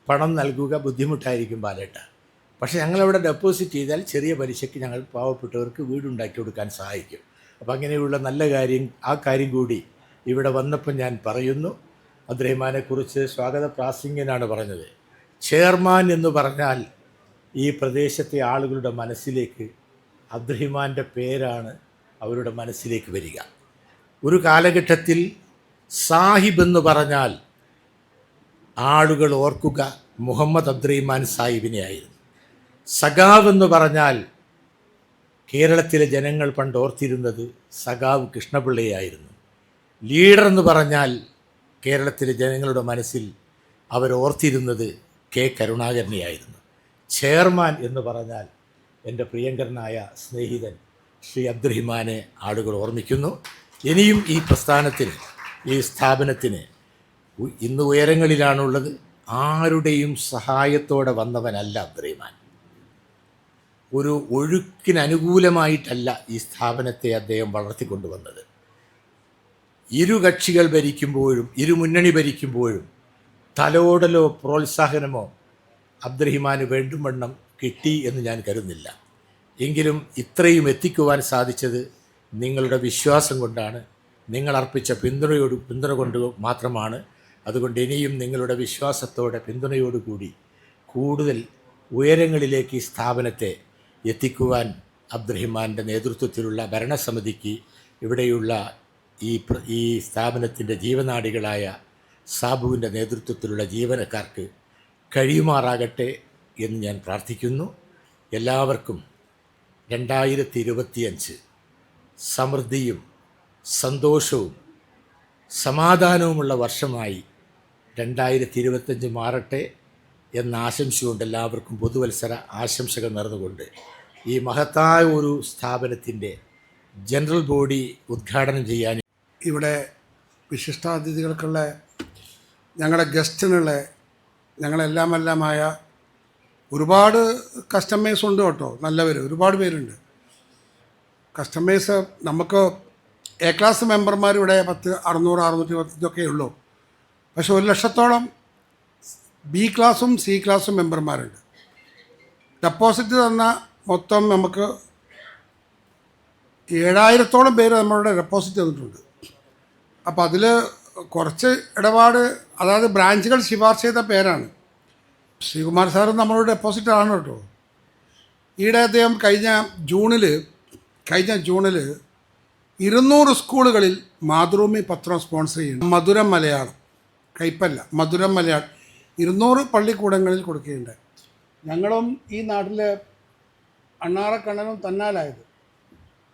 പണം നൽകുക ബുദ്ധിമുട്ടായിരിക്കും ബാലേട്ട. പക്ഷേ ഞങ്ങളവിടെ ഡെപ്പോസിറ്റ് ചെയ്താൽ ചെറിയ പലിശയ്ക്ക് ഞങ്ങൾ പാവപ്പെട്ടവർക്ക് വീടുണ്ടാക്കി കൊടുക്കാൻ സഹായിക്കും. അപ്പോൾ അങ്ങനെയുള്ള നല്ല കാര്യം, ആ കാര്യം കൂടി ഇവിടെ വന്നപ്പോൾ ഞാൻ പറയുന്നു. അബ്ദുറഹിമാനെക്കുറിച്ച് സ്വാഗത പ്രാസംഗികനാണ് പറഞ്ഞത്. ചെയർമാൻ എന്ന് പറഞ്ഞാൽ ഈ പ്രദേശത്തെ ആളുകളുടെ മനസ്സിലേക്ക് അബ്ദുറഹിമാൻ്റെ പേരാണ് അവരുടെ മനസ്സിലേക്ക് വരിക. ഒരു കാലഘട്ടത്തിൽ സാഹിബ് എന്ന് പറഞ്ഞാൽ ആളുകൾ ഓർക്കുക മുഹമ്മദ് അബ്ദുറഹിമാൻ സാഹിബിനെ ആയിരുന്നു. സഖാവ് എന്ന് പറഞ്ഞാൽ കേരളത്തിലെ ജനങ്ങൾ പണ്ട് ഓർത്തിരുന്നത് സഖാവ് കൃഷ്ണപിള്ളയായിരുന്നു. ലീഡർ എന്ന് പറഞ്ഞാൽ കേരളത്തിലെ ജനങ്ങളുടെ മനസ്സിൽ അവർ ഓർത്തിരുന്നത് കെ കരുണാകരനെയായിരുന്നു. ചെയർമാൻ എന്ന് പറഞ്ഞാൽ എൻ്റെ പ്രിയങ്കരനായ സ്നേഹിതൻ ശ്രീ അബ്ദുറഹിമാനെ ആളുകൾ ഓർമ്മിക്കുന്നു. ഇനിയും ഈ പ്രസ്ഥാനത്തിന്, ഈ സ്ഥാപനത്തിന് ഇന്ന് ഉയരങ്ങളിലാണുള്ളത്. ആരുടെയും സഹായത്തോടെ വന്നവനല്ല അബ്ദുറഹിമാൻ. ഒരു ഒഴുക്കിനനുകൂലമായിട്ടല്ല ഈ സ്ഥാപനത്തെ അദ്ദേഹം വളർത്തിക്കൊണ്ടുവന്നത്. ഇരു കക്ഷികൾ ഭരിക്കുമ്പോഴും, ഇരുമുന്നണി ഭരിക്കുമ്പോഴും തലോടലോ പ്രോത്സാഹനമോ അബ്ദുറഹിമാന് വേണ്ടുവണ്ണം കിട്ടി എന്ന് ഞാൻ കരുതുന്നില്ല. എങ്കിലും ഇത്രയും എത്തിക്കുവാൻ സാധിച്ചത് നിങ്ങളുടെ വിശ്വാസം കൊണ്ടാണ്, നിങ്ങൾ അർപ്പിച്ച പിന്തുണ കൊണ്ട് മാത്രമാണ്. അതുകൊണ്ട് ഇനിയും നിങ്ങളുടെ വിശ്വാസത്തോടെ, പിന്തുണയോടുകൂടി കൂടുതൽ ഉയരങ്ങളിലേക്ക് ഈ സ്ഥാപനത്തെ എത്തിക്കുവാൻ അബ്ദുറഹിമാൻ്റെ നേതൃത്വത്തിലുള്ള ഭരണസമിതിക്ക്, ഇവിടെയുള്ള ഈ സ്ഥാപനത്തിൻ്റെ ജീവനാഡികളായ സാബുവിൻ്റെ നേതൃത്വത്തിലുള്ള ജീവനക്കാർക്ക് കഴിയുമാറാകട്ടെ എന്ന് ഞാൻ പ്രാർത്ഥിക്കുന്നു. എല്ലാവർക്കും 2025 സമൃദ്ധിയും സന്തോഷവും സമാധാനവുമുള്ള വർഷമായി 2025 മാറട്ടെ എന്ന ആശംസയുണ്ട്. എല്ലാവർക്കും പുതുവത്സര ആശംസകൾ നേർന്നുകൊണ്ട് ഈ മഹത്തായ ഒരു സ്ഥാപനത്തിൻ്റെ ജനറൽ ബോഡി ഉദ്ഘാടനം ചെയ്യാൻ ഇവിടെ വിശിഷ്ടാതിഥികൾക്കുള്ള ഞങ്ങളുടെ ഗസ്റ്റിനുള്ള ഞങ്ങളെല്ലാമെല്ലാമായ ഒരുപാട് കസ്റ്റമേഴ്സ് ഉണ്ട് കേട്ടോ. നല്ലവർ ഒരുപാട് പേരുണ്ട്. കസ്റ്റമേഴ്സ് നമുക്ക് എ ക്ലാസ് മെമ്പർമാർ ഇവിടെ 600-625 ഉള്ളൂ. പക്ഷെ 1 ലക്ഷത്തോളം ബി ക്ലാസ്സും സി ക്ലാസ്സും മെമ്പർമാരുണ്ട്. ഡെപ്പോസിറ്റ് തന്ന മൊത്തം നമുക്ക് 7000-ഓളം പേര് നമ്മളുടെ ഡെപ്പോസിറ്റ് തന്നിട്ടുണ്ട്. അപ്പോൾ അതിൽ കുറച്ച് ഇടപാട്, അതായത് ബ്രാഞ്ചുകൾ ശുപാർശ ചെയ്ത പേരാണ്. ശ്രീകുമാർ സാറ് നമ്മളോട് ഡെപ്പോസിറ്റ് ആണ് കേട്ടോ. ഈയിടെ അദ്ദേഹം കഴിഞ്ഞ ജൂണിൽ 200 സ്കൂളുകളിൽ മാതൃഭൂമി പത്രം സ്പോൺസർ ചെയ്യുന്നു. മധുരം മലയാളം, കൈപ്പല്ല, മധുരം മലയാളം 200 പള്ളിക്കൂടങ്ങളിൽ കൊടുക്കുകയുണ്ടായി. ഞങ്ങളും ഈ നാട്ടിൽ അണ്ണാറക്കണ്ണനും തന്നാലായത്.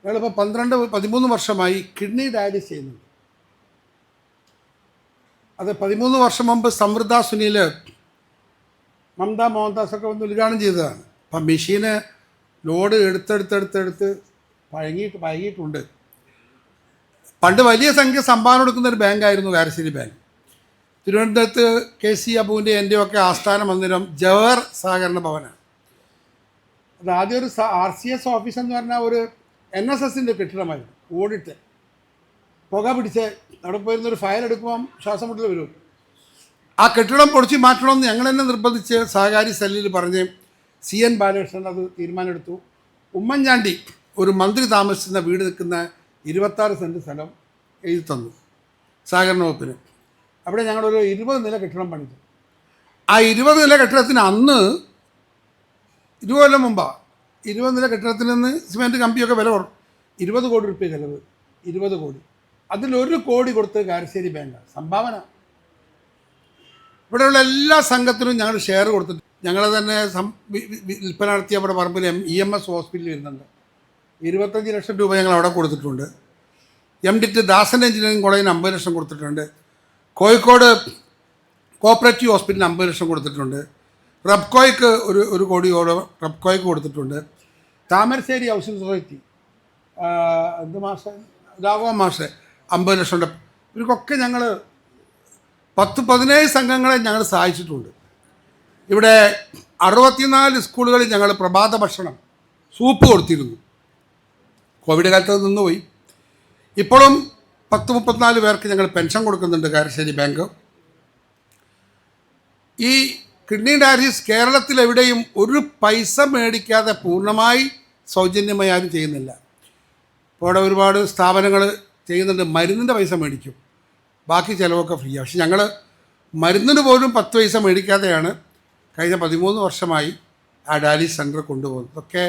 ഞങ്ങളിപ്പോൾ 13 വർഷമായി കിഡ്നി ഡയാലിസിസ് ചെയ്യുന്നുണ്ട്. അത് 13 വർഷം മുമ്പ് സമൃദ്ധ സുനിൽ, മമത മോഹൻദാസൊക്കെ വന്ന് ഉദ്ഘാടനം ചെയ്തതാണ്. അപ്പം മെഷീന് ലോഡ് എടുത്തെടുത്ത് പഴകിയിട്ടുണ്ട്. പണ്ട് വലിയ സംഖ്യ സംഭാവന കൊടുക്കുന്നൊരു ബാങ്കായിരുന്നു കാരശ്ശേരി ബാങ്ക്. തിരുവനന്തപുരത്ത് KC അബുവിൻ്റെ എൻ്റെയൊക്കെ ആസ്ഥാന മന്ദിരം ജവഹർ സഹകരണ ഭവനാണ്. അത് ആദ്യം ഒരു RCS ഓഫീസ് എന്ന് പറഞ്ഞാൽ ഒരു NSSൻ്റെ കെട്ടിടമായിരുന്നു. ഓടിട്ട് പുക പിടിച്ച് അവിടെ പോയിരുന്നൊരു ഫയൽ എടുക്കുമ്പം ശ്വാസം മുട്ടൽ വരും. ആ കെട്ടിടം പൊളിച്ച് മാറ്റണമെന്ന് ഞങ്ങൾ തന്നെ നിർബന്ധിച്ച് സഹകാരി സെല്ലിൽ പറഞ്ഞ് CN ബാലകൃഷ്ണൻ അത് തീരുമാനമെടുത്തു. ഉമ്മൻചാണ്ടി ഒരു മന്ത്രി താമസിക്കുന്ന വീട് നിൽക്കുന്ന 26 സെൻറ്റ് സ്ഥലം എഴുതി തന്നു സഹകരണ വകുപ്പിന്. അവിടെ ഞങ്ങളൊരു 20 നില കെട്ടിടം പണിതു. ആ 20 നില കെട്ടിടത്തിന് അന്ന് 20 കൊല്ലം മുമ്പാണ് 20 നില കെട്ടിടത്തിൽ നിന്ന് സിമെൻറ്റ് കമ്പിയൊക്കെ വില കുറവ്. 20 കോടി രൂപ ചിലവ്, 20 കോടി. അതിൽ 1 കോടി കൊടുത്ത് കാരശ്ശേരി ബാങ്കാണ് സംഭാവന. ഇവിടെയുള്ള എല്ലാ സംഘത്തിനും ഞങ്ങൾ ഷെയർ കൊടുത്തിട്ട് ഞങ്ങൾ തന്നെ വിൽപ്പന നടത്തിയ അവിടെ പറമ്പിൽ EMS ഹോസ്പിറ്റലിൽ വരുന്നുണ്ട്. 25 ലക്ഷം രൂപ ഞങ്ങൾ അവിടെ കൊടുത്തിട്ടുണ്ട്. MDT ദാസൻ എഞ്ചിനീയറിംഗ് കോളേജിന് 50 ലക്ഷം കൊടുത്തിട്ടുണ്ട്. കോഴിക്കോട് കോപ്പറേറ്റീവ് ഹോസ്പിറ്റലിന് 50 ലക്ഷം കൊടുത്തിട്ടുണ്ട്. റബ്കോയ്ക്ക് 1 കോടിയോളം റബ്കോയ്ക്ക് കൊടുത്തിട്ടുണ്ട്. താമരശ്ശേരി ഹൗസിംഗ് സൊസൈറ്റി രാഘവ മാഷ് 50 ലക്ഷം. ഇവർക്കൊക്കെ ഞങ്ങൾ 10-17 സംഘങ്ങളെ ഞങ്ങൾ സഹായിച്ചിട്ടുണ്ട്. ഇവിടെ 64 സ്കൂളുകളിൽ ഞങ്ങൾ പ്രഭാത ഭക്ഷണം സൂപ്പ് കൊടുത്തിരുന്നു. കോവിഡ് കാലത്ത് അത് നിന്നുപോയി. ഇപ്പോഴും 10-34 പേർക്ക് ഞങ്ങൾ പെൻഷൻ കൊടുക്കുന്നുണ്ട് കാരശ്ശേരി ബാങ്ക്. ഈ കിഡ്നി ഡയാലിസിസ് കേരളത്തിലെവിടെയും 1 പൈസ മേടിക്കാതെ പൂർണ്ണമായി സൗജന്യമായി ആരും ചെയ്യുന്നില്ല. ഇപ്പോൾ അവിടെ ഒരുപാട് സ്ഥാപനങ്ങൾ ചെയ്യുന്നുണ്ട്. മരുന്നിൻ്റെ പൈസ മേടിക്കും, ബാക്കി ചിലവൊക്കെ ഫ്രീ. പക്ഷെ ഞങ്ങൾ മരുന്നിന് പോലും 10 പൈസ മേടിക്കാതെയാണ് കഴിഞ്ഞ 13 വർഷമായി ആ ഡയാലിസിസ് സെൻറ്റർ കൊണ്ടുപോകുന്നത്. ഇതൊക്കെ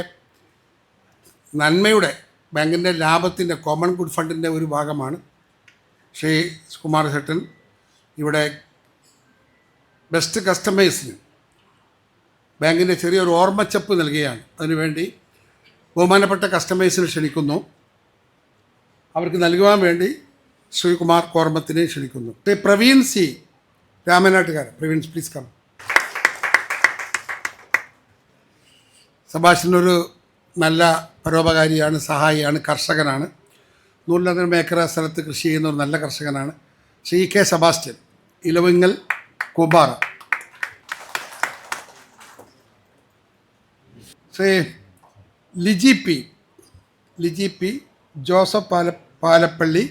നന്മയുടെ ബാങ്കിൻ്റെ ലാഭത്തിൻ്റെ കോമൺ ഗുഡ് ഫണ്ടിൻ്റെ ഒരു ഭാഗമാണ്. ശ്രീ കുമാർ ചേട്ടൻ ഇവിടെ ബെസ്റ്റ് കസ്റ്റമേഴ്സിന് ബാങ്കിൻ്റെ ചെറിയൊരു ഓർമ്മച്ചപ്പ് നൽകുകയാണ്. അതിനുവേണ്ടി ബഹുമാനപ്പെട്ട കസ്റ്റമേഴ്സിനെ ക്ഷണിക്കുന്നു. അവർക്ക് നൽകുവാൻ വേണ്ടി ശ്രീകുമാർ കോർമത്തിനെ ക്ഷണിക്കുന്നു. Praveen C Ramanattukaran. Praveen please come. സബാഷിനൊരു നല്ല പരോപകാരിയാണ്, സഹായിയാണ്, കർഷകനാണ്. 100 ഏക്കർ സ്ഥലത്ത് കൃഷി ചെയ്യുന്ന ഒരു നല്ല കർഷകനാണ്. Shri K Sebastian, Elavingal, Koombara. Shri Liji P Joseph Palappally,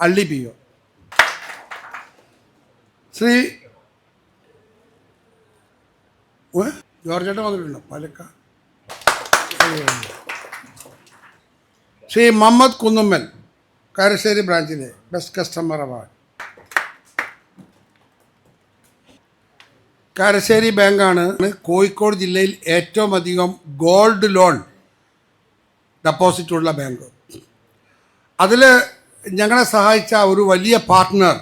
Alli PO. Shri ജോർജേട്ടൻ വന്നിട്ടുണ്ടോ പാലക്കാട്? ശ്രീ മുഹമ്മദ് കുന്നുമ്മൽ, കാരശ്ശേരി ബ്രാഞ്ചിലെ ബെസ്റ്റ് കസ്റ്റമർ അവാർഡ്. കാരശ്ശേരി ബാങ്കാണ് കോഴിക്കോട് ജില്ലയിൽ ഏറ്റവും അധികം ഗോൾഡ് ലോൺ ഡെപ്പോസിറ്റുള്ള ബാങ്ക്. അതിൽ ഞങ്ങളെ സഹായിച്ച ഒരു വലിയ പാർട്ട്ണർ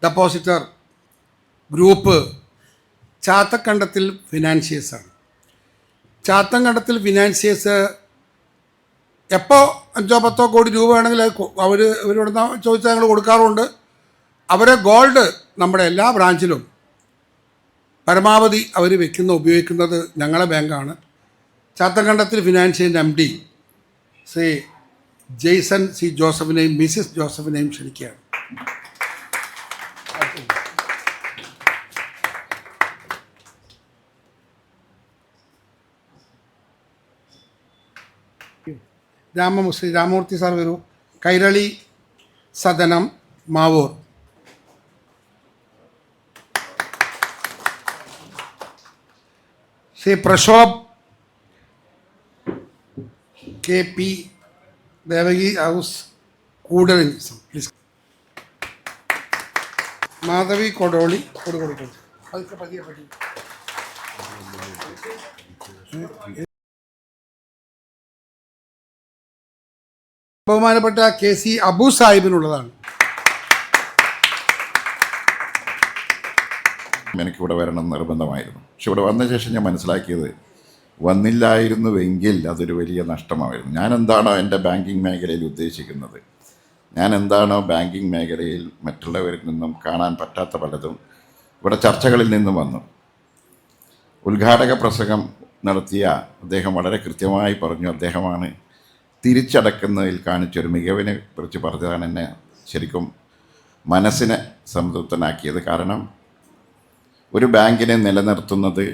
ഡെപ്പോസിറ്റർ ഗ്രൂപ്പ് ചാത്തക്കണ്ടത്തിൽ ഫിനാൻഷ്യേഴ്സാണ്. ചാത്തങ്കണ്ടത്തിൽ ഫിനാൻഷ്യേഴ്സ് എപ്പോൾ 5-10 കോടി രൂപ വേണമെങ്കിൽ ഇവരോട് ചോദിച്ചാൽ ഞങ്ങൾ കൊടുക്കാറുണ്ട്. അവരെ ഗോൾഡ് നമ്മുടെ എല്ലാ ബ്രാഞ്ചിലും പരമാവധി അവർ ഉപയോഗിക്കുന്നത് ഞങ്ങളെ ബാങ്കാണ്. ചാത്തങ്കണ്ടത്തിൽ ഫിനാൻഷ്യൻ്റെ MD ശ്രീ ജെയ്സൺ സി ജോസഫിനെയും മിസിസ് ജോസഫിനെയും ക്ഷണിക്കുകയാണ്. ശ്രീ രാമമൂർത്തി സാർ വരൂ. Kairali Sadanam Mavoor. Shri Prashobh KP Devaki house Koodaranji. Please. Madhavi Kodoli കൊടു. ബഹുമാനപ്പെട്ട KC അബു സാഹിബിനുള്ളതാണ്. എനിക്കിവിടെ വരണം നിർബന്ധമായിരുന്നു. പക്ഷെ ഇവിടെ വന്ന ശേഷം ഞാൻ മനസ്സിലാക്കിയത് വന്നില്ലായിരുന്നുവെങ്കിൽ അതൊരു വലിയ നഷ്ടമായിരുന്നു. ഞാൻ എന്താണോ എൻ്റെ ബാങ്കിങ് മേഖലയിൽ ഉദ്ദേശിക്കുന്നത്, ഞാൻ എന്താണോ ബാങ്കിങ് മേഖലയിൽ മറ്റുള്ളവരിൽ നിന്നും കാണാൻ പറ്റാത്ത പലതും ഇവിടെ ചർച്ചകളിൽ നിന്നും വന്നു. ഉദ്ഘാടക പ്രസംഗം നടത്തിയ അദ്ദേഹം വളരെ കൃത്യമായി പറഞ്ഞു. അദ്ദേഹമാണ് തിരിച്ചടക്കുന്നതിൽ കാണിച്ചൊരു മികവിനെ കുറിച്ച് പറഞ്ഞതാണ് എന്നെ ശരിക്കും മനസ്സിനെ സംതൃപ്തനാക്കിയത്. കാരണം ഒരു ബാങ്കിനെ നിലനിർത്തുന്നത്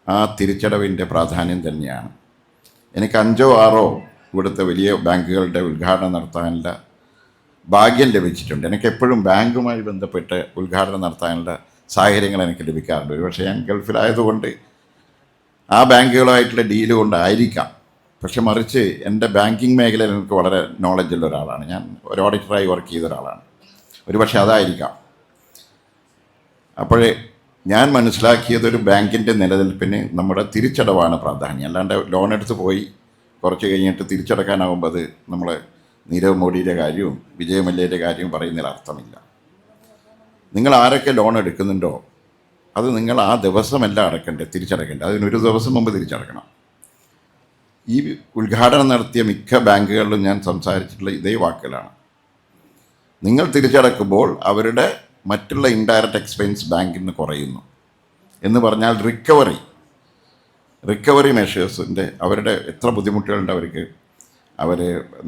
ആ തിരിച്ചടവിൻ്റെ പ്രാധാന്യം തന്നെയാണ്. എനിക്ക് 5-6 ഇവിടുത്തെ വലിയ ബാങ്കുകളുടെ ഉദ്ഘാടനം നടത്താനുള്ള ഭാഗ്യം ലഭിച്ചിട്ടുണ്ട്. എനിക്കെപ്പോഴും ബാങ്കുമായി ബന്ധപ്പെട്ട് ഉദ്ഘാടനം നടത്താനുള്ള സാഹചര്യങ്ങൾ എനിക്ക് ലഭിക്കാറുണ്ട്. ഒരുപക്ഷെ ഞാൻ ഗൾഫിലായതുകൊണ്ട് ആ ബാങ്കുകളുമായിട്ടുള്ള ഡീല് കൊണ്ടായിരിക്കാം. പക്ഷെ മറിച്ച് എൻ്റെ ബാങ്കിങ് മേഖലയിൽ എനിക്ക് വളരെ നോളജുള്ള ഒരാളാണ്. ഞാൻ ഒരു ഓഡിറ്ററായി വർക്ക് ചെയ്ത ഒരാളാണ്. ഒരുപക്ഷെ അതായിരിക്കാം. അപ്പോഴേ ഞാൻ മനസ്സിലാക്കിയത് ഒരു ബാങ്കിൻ്റെ നിലനിൽപ്പിന് നമ്മുടെ തിരിച്ചടവാണ് പ്രാധാന്യം. അല്ലാണ്ട് ലോൺ എടുത്ത് പോയി കുറച്ച് കഴിഞ്ഞിട്ട് തിരിച്ചടക്കാനാകുമ്പോൾ അത് നമ്മൾ നീരവ് മോഡിയുടെ കാര്യവും വിജയ് മല്യയുടെ കാര്യവും പറയുന്നതിൽ അർത്ഥമില്ല. നിങ്ങൾ ആരൊക്കെ ലോൺ എടുക്കുന്നുണ്ടോ അത് നിങ്ങൾ ആ ദിവസമല്ല തിരിച്ചടക്കേണ്ടത്. അതിനൊരു ദിവസം മുമ്പ് തിരിച്ചടക്കണം. ഈ ഉദ്ഘാടനം നടത്തിയ മിക്ക ബാങ്കുകളിലും ഞാൻ സംസാരിച്ചിട്ടുള്ള ഇതേ വാക്കുകളാണ്. നിങ്ങൾ തിരിച്ചടക്കുമ്പോൾ അവരുടെ മറ്റുള്ള ഇൻഡയറക്റ്റ് എക്സ്പെൻസ് ബാങ്കിൽ നിന്ന് കുറയുന്നു എന്ന് പറഞ്ഞാൽ റിക്കവറി മെഷേഴ്സിൻ്റെ അവരുടെ എത്ര ബുദ്ധിമുട്ടുകളുണ്ട് അവർക്ക്. അവർ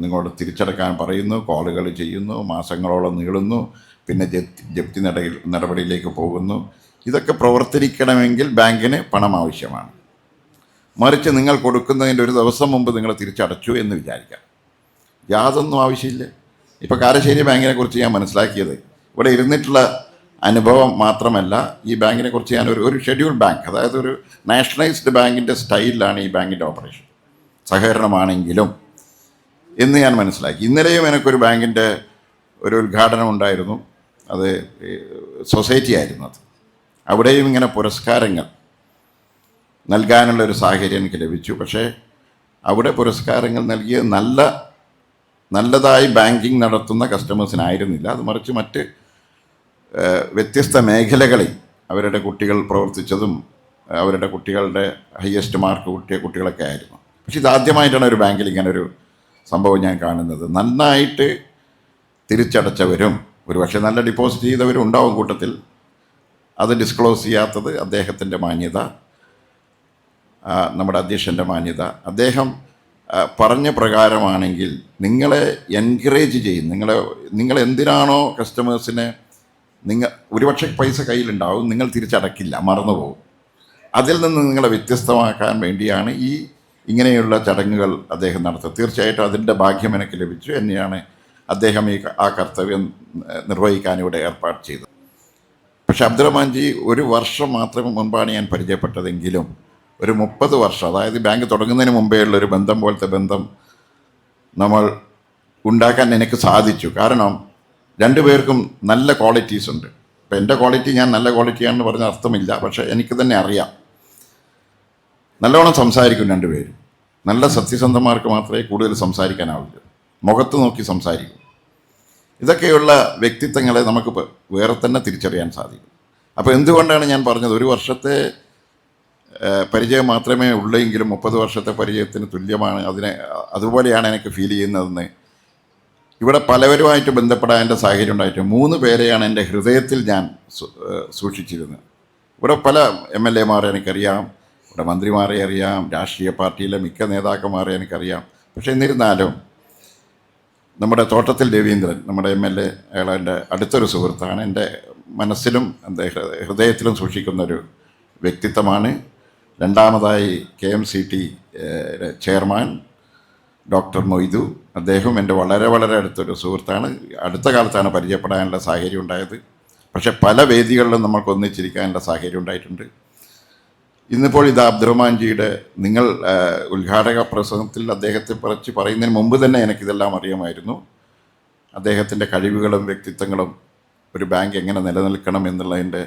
നിങ്ങളോട് തിരിച്ചടക്കാൻ പറയുന്നു, കോളുകൾ ചെയ്യുന്നു, മാസങ്ങളോളം നീളുന്നു, പിന്നെ ജപ്തി നടപടിയിലേക്ക് പോകുന്നു. ഇതൊക്കെ പ്രവർത്തിക്കണമെങ്കിൽ ബാങ്കിന് പണം ആവശ്യമാണ്. മറിച്ച് നിങ്ങൾ കൊടുക്കുന്നതിൻ്റെ ഒരു ദിവസം മുമ്പ് നിങ്ങൾ തിരിച്ചടച്ചു എന്ന് വിചാരിക്കാം. യാതൊന്നും ആവശ്യമില്ല. ഇപ്പോൾ കാരശ്ശേരി ബാങ്കിനെ കുറിച്ച് ഞാൻ മനസ്സിലാക്കിയത് ഇവിടെ ഇരുന്നിട്ടുള്ള അനുഭവം മാത്രമല്ല, ഈ ബാങ്കിനെ കുറിച്ച് ഞാൻ ഒരു ഷെഡ്യൂൾ ബാങ്ക്, അതായത് ഒരു നാഷണലൈസ്ഡ് ബാങ്കിൻ്റെ സ്റ്റൈലിലാണ് ഈ ബാങ്കിൻ്റെ ഓപ്പറേഷൻ, സഹകരണമാണെങ്കിലും എന്ന് ഞാൻ മനസ്സിലാക്കി. ഇന്നലെയും എനിക്കൊരു ബാങ്കിൻ്റെ ഒരു ഉദ്ഘാടനം ഉണ്ടായിരുന്നു. അത് സൊസൈറ്റി ആയിരുന്നു. അത് അവിടെയും ഇങ്ങനെ പുരസ്കാരങ്ങൾ നൽകാനുള്ളൊരു സാഹചര്യം എനിക്ക് ലഭിച്ചു. പക്ഷേ അവിടെ പുരസ്കാരങ്ങൾ നൽകിയ നല്ലതായി ബാങ്കിങ് നടത്തുന്ന കസ്റ്റമേഴ്സിനായിരുന്നില്ല. അത് മറിച്ച് മറ്റ് വ്യത്യസ്ത മേഖലകളിൽ അവരുടെ കുട്ടികൾ പ്രവർത്തിച്ചതും അവരുടെ കുട്ടികളുടെ ഹയസ്റ്റ് മാർക്ക് കിട്ടിയ കുട്ടികളൊക്കെ ആയിരുന്നു. പക്ഷേ ഇതാദ്യമായിട്ടാണ് ഒരു ബാങ്കിൽ ഇങ്ങനൊരു സംഭവം ഞാൻ കാണുന്നത്. നന്നായിട്ട് തിരിച്ചടച്ചവരും ഒരുപക്ഷെ നല്ല ഡെപ്പോസിറ്റ് ചെയ്തവരും ഉണ്ടാവും കൂട്ടത്തിൽ. അത് ഡിസ്ക്ലോസ് ചെയ്യാത്തത് അദ്ദേഹത്തിൻ്റെ മാന്യത, നമ്മുടെ അധ്യക്ഷൻ്റെ മാന്യത. അദ്ദേഹം പറഞ്ഞ പ്രകാരമാണെങ്കിൽ നിങ്ങളെ എൻകറേജ് ചെയ്യും. നിങ്ങൾ എന്തിനാണോ കസ്റ്റമേഴ്സിനെ ഒരുപക്ഷെ പൈസ കയ്യിലുണ്ടാവും, നിങ്ങൾ തിരിച്ചടക്കില്ല, മറന്നുപോകും. അതിൽ നിന്ന് നിങ്ങളെ വ്യത്യസ്തമാക്കാൻ വേണ്ടിയാണ് ഇങ്ങനെയുള്ള ചടങ്ങുകൾ അദ്ദേഹം നടത്തുക. തീർച്ചയായിട്ടും അതിൻ്റെ ഭാഗ്യം എനിക്ക് ലഭിച്ചു. എന്നെയാണ് അദ്ദേഹം ആ കർത്തവ്യം നിർവഹിക്കാൻ ഇവിടെ ഏർപ്പാട് ചെയ്തത്. പക്ഷേ അബ്ദുറഹ്മാൻജി 1 വർഷം മാത്രം മുൻപാണ് ഞാൻ പരിചയപ്പെട്ടതെങ്കിലും ഒരു 30 വർഷം, അതായത് ബാങ്ക് തുടങ്ങുന്നതിന് മുമ്പേ ഉള്ളൊരു ബന്ധം പോലത്തെ ബന്ധം നമ്മൾ ഉണ്ടാക്കാൻ എനിക്ക് സാധിച്ചു. കാരണം 2 പേർക്കും നല്ല ക്വാളിറ്റീസ് ഉണ്ട്. ഇപ്പം എൻ്റെ ക്വാളിറ്റി ഞാൻ നല്ല ക്വാളിറ്റിയാണെന്ന് പറഞ്ഞ അർത്ഥമില്ല, പക്ഷേ എനിക്ക് തന്നെ അറിയാം. നല്ലോണം സംസാരിക്കും രണ്ടുപേരും. നല്ല സത്യസന്ധന്മാർക്ക് മാത്രമേ കൂടുതൽ സംസാരിക്കാനാവില്ല. മുഖത്ത് നോക്കി സംസാരിക്കും. ഇതൊക്കെയുള്ള വ്യക്തിത്വങ്ങളെ നമുക്ക് വേറെ തന്നെ തിരിച്ചറിയാൻ സാധിക്കും. അപ്പോൾ എന്തുകൊണ്ടാണ് ഞാൻ പറഞ്ഞത്, ഒരു വർഷത്തെ പരിചയം മാത്രമേ ഉള്ളെങ്കിലും 30 വർഷത്തെ പരിചയത്തിന് തുല്യമാണ്, അതുപോലെയാണ് എനിക്ക് ഫീൽ ചെയ്യുന്നതെന്ന്. ഇവിടെ പലവരുമായിട്ട് ബന്ധപ്പെടാൻ സാഹചര്യം ഉണ്ടായിട്ട് 3 പേരെയാണ് എൻ്റെ ഹൃദയത്തിൽ ഞാൻ സൂക്ഷിച്ചിരുന്നത്. ഇവിടെ പല MLA മാരെ എനിക്കറിയാം, ഇവിടെ മന്ത്രിമാരെ അറിയാം, രാഷ്ട്രീയ പാർട്ടിയിലെ മിക്ക നേതാക്കന്മാരെ എനിക്കറിയാം. പക്ഷേ എന്നിരുന്നാലും നമ്മുടെ തോട്ടത്തിൽ രവീന്ദ്രൻ, നമ്മുടെ MLA, അയാൾ എൻ്റെ അടുത്തൊരു സുഹൃത്താണ്. എൻ്റെ മനസ്സിലും എൻ്റെ ഹൃദയത്തിലും സൂക്ഷിക്കുന്നൊരു വ്യക്തിത്വമാണ്. രണ്ടാമതായി KMCT ചെയർമാൻ ഡോക്ടർ മൊയ്തു, അദ്ദേഹം എൻ്റെ വളരെ വളരെ അടുത്തൊരു സുഹൃത്താണ്. അടുത്ത കാലത്താണ് പരിചയപ്പെടാനുള്ള സാഹചര്യം ഉണ്ടായത്. പക്ഷേ പല വേദികളിലും നമ്മൾക്ക് ഒന്നിച്ചിരിക്കാനുള്ള സാഹചര്യം ഉണ്ടായിട്ടുണ്ട്. ഇന്നിപ്പോൾ ഇത് അബ്ദുറഹ്മാൻജിയുടെ നിങ്ങൾ ഉദ്ഘാടക പ്രസംഗത്തിൽ അദ്ദേഹത്തെ കുറിച്ച് പറയുന്നതിന് മുമ്പ് തന്നെ എനിക്കിതെല്ലാം അറിയാമായിരുന്നു. അദ്ദേഹത്തിൻ്റെ കഴിവുകളും വ്യക്തിത്വങ്ങളും ഒരു ബാങ്ക് എങ്ങനെ നിലനിൽക്കണം എന്നുള്ളതിൻ്റെ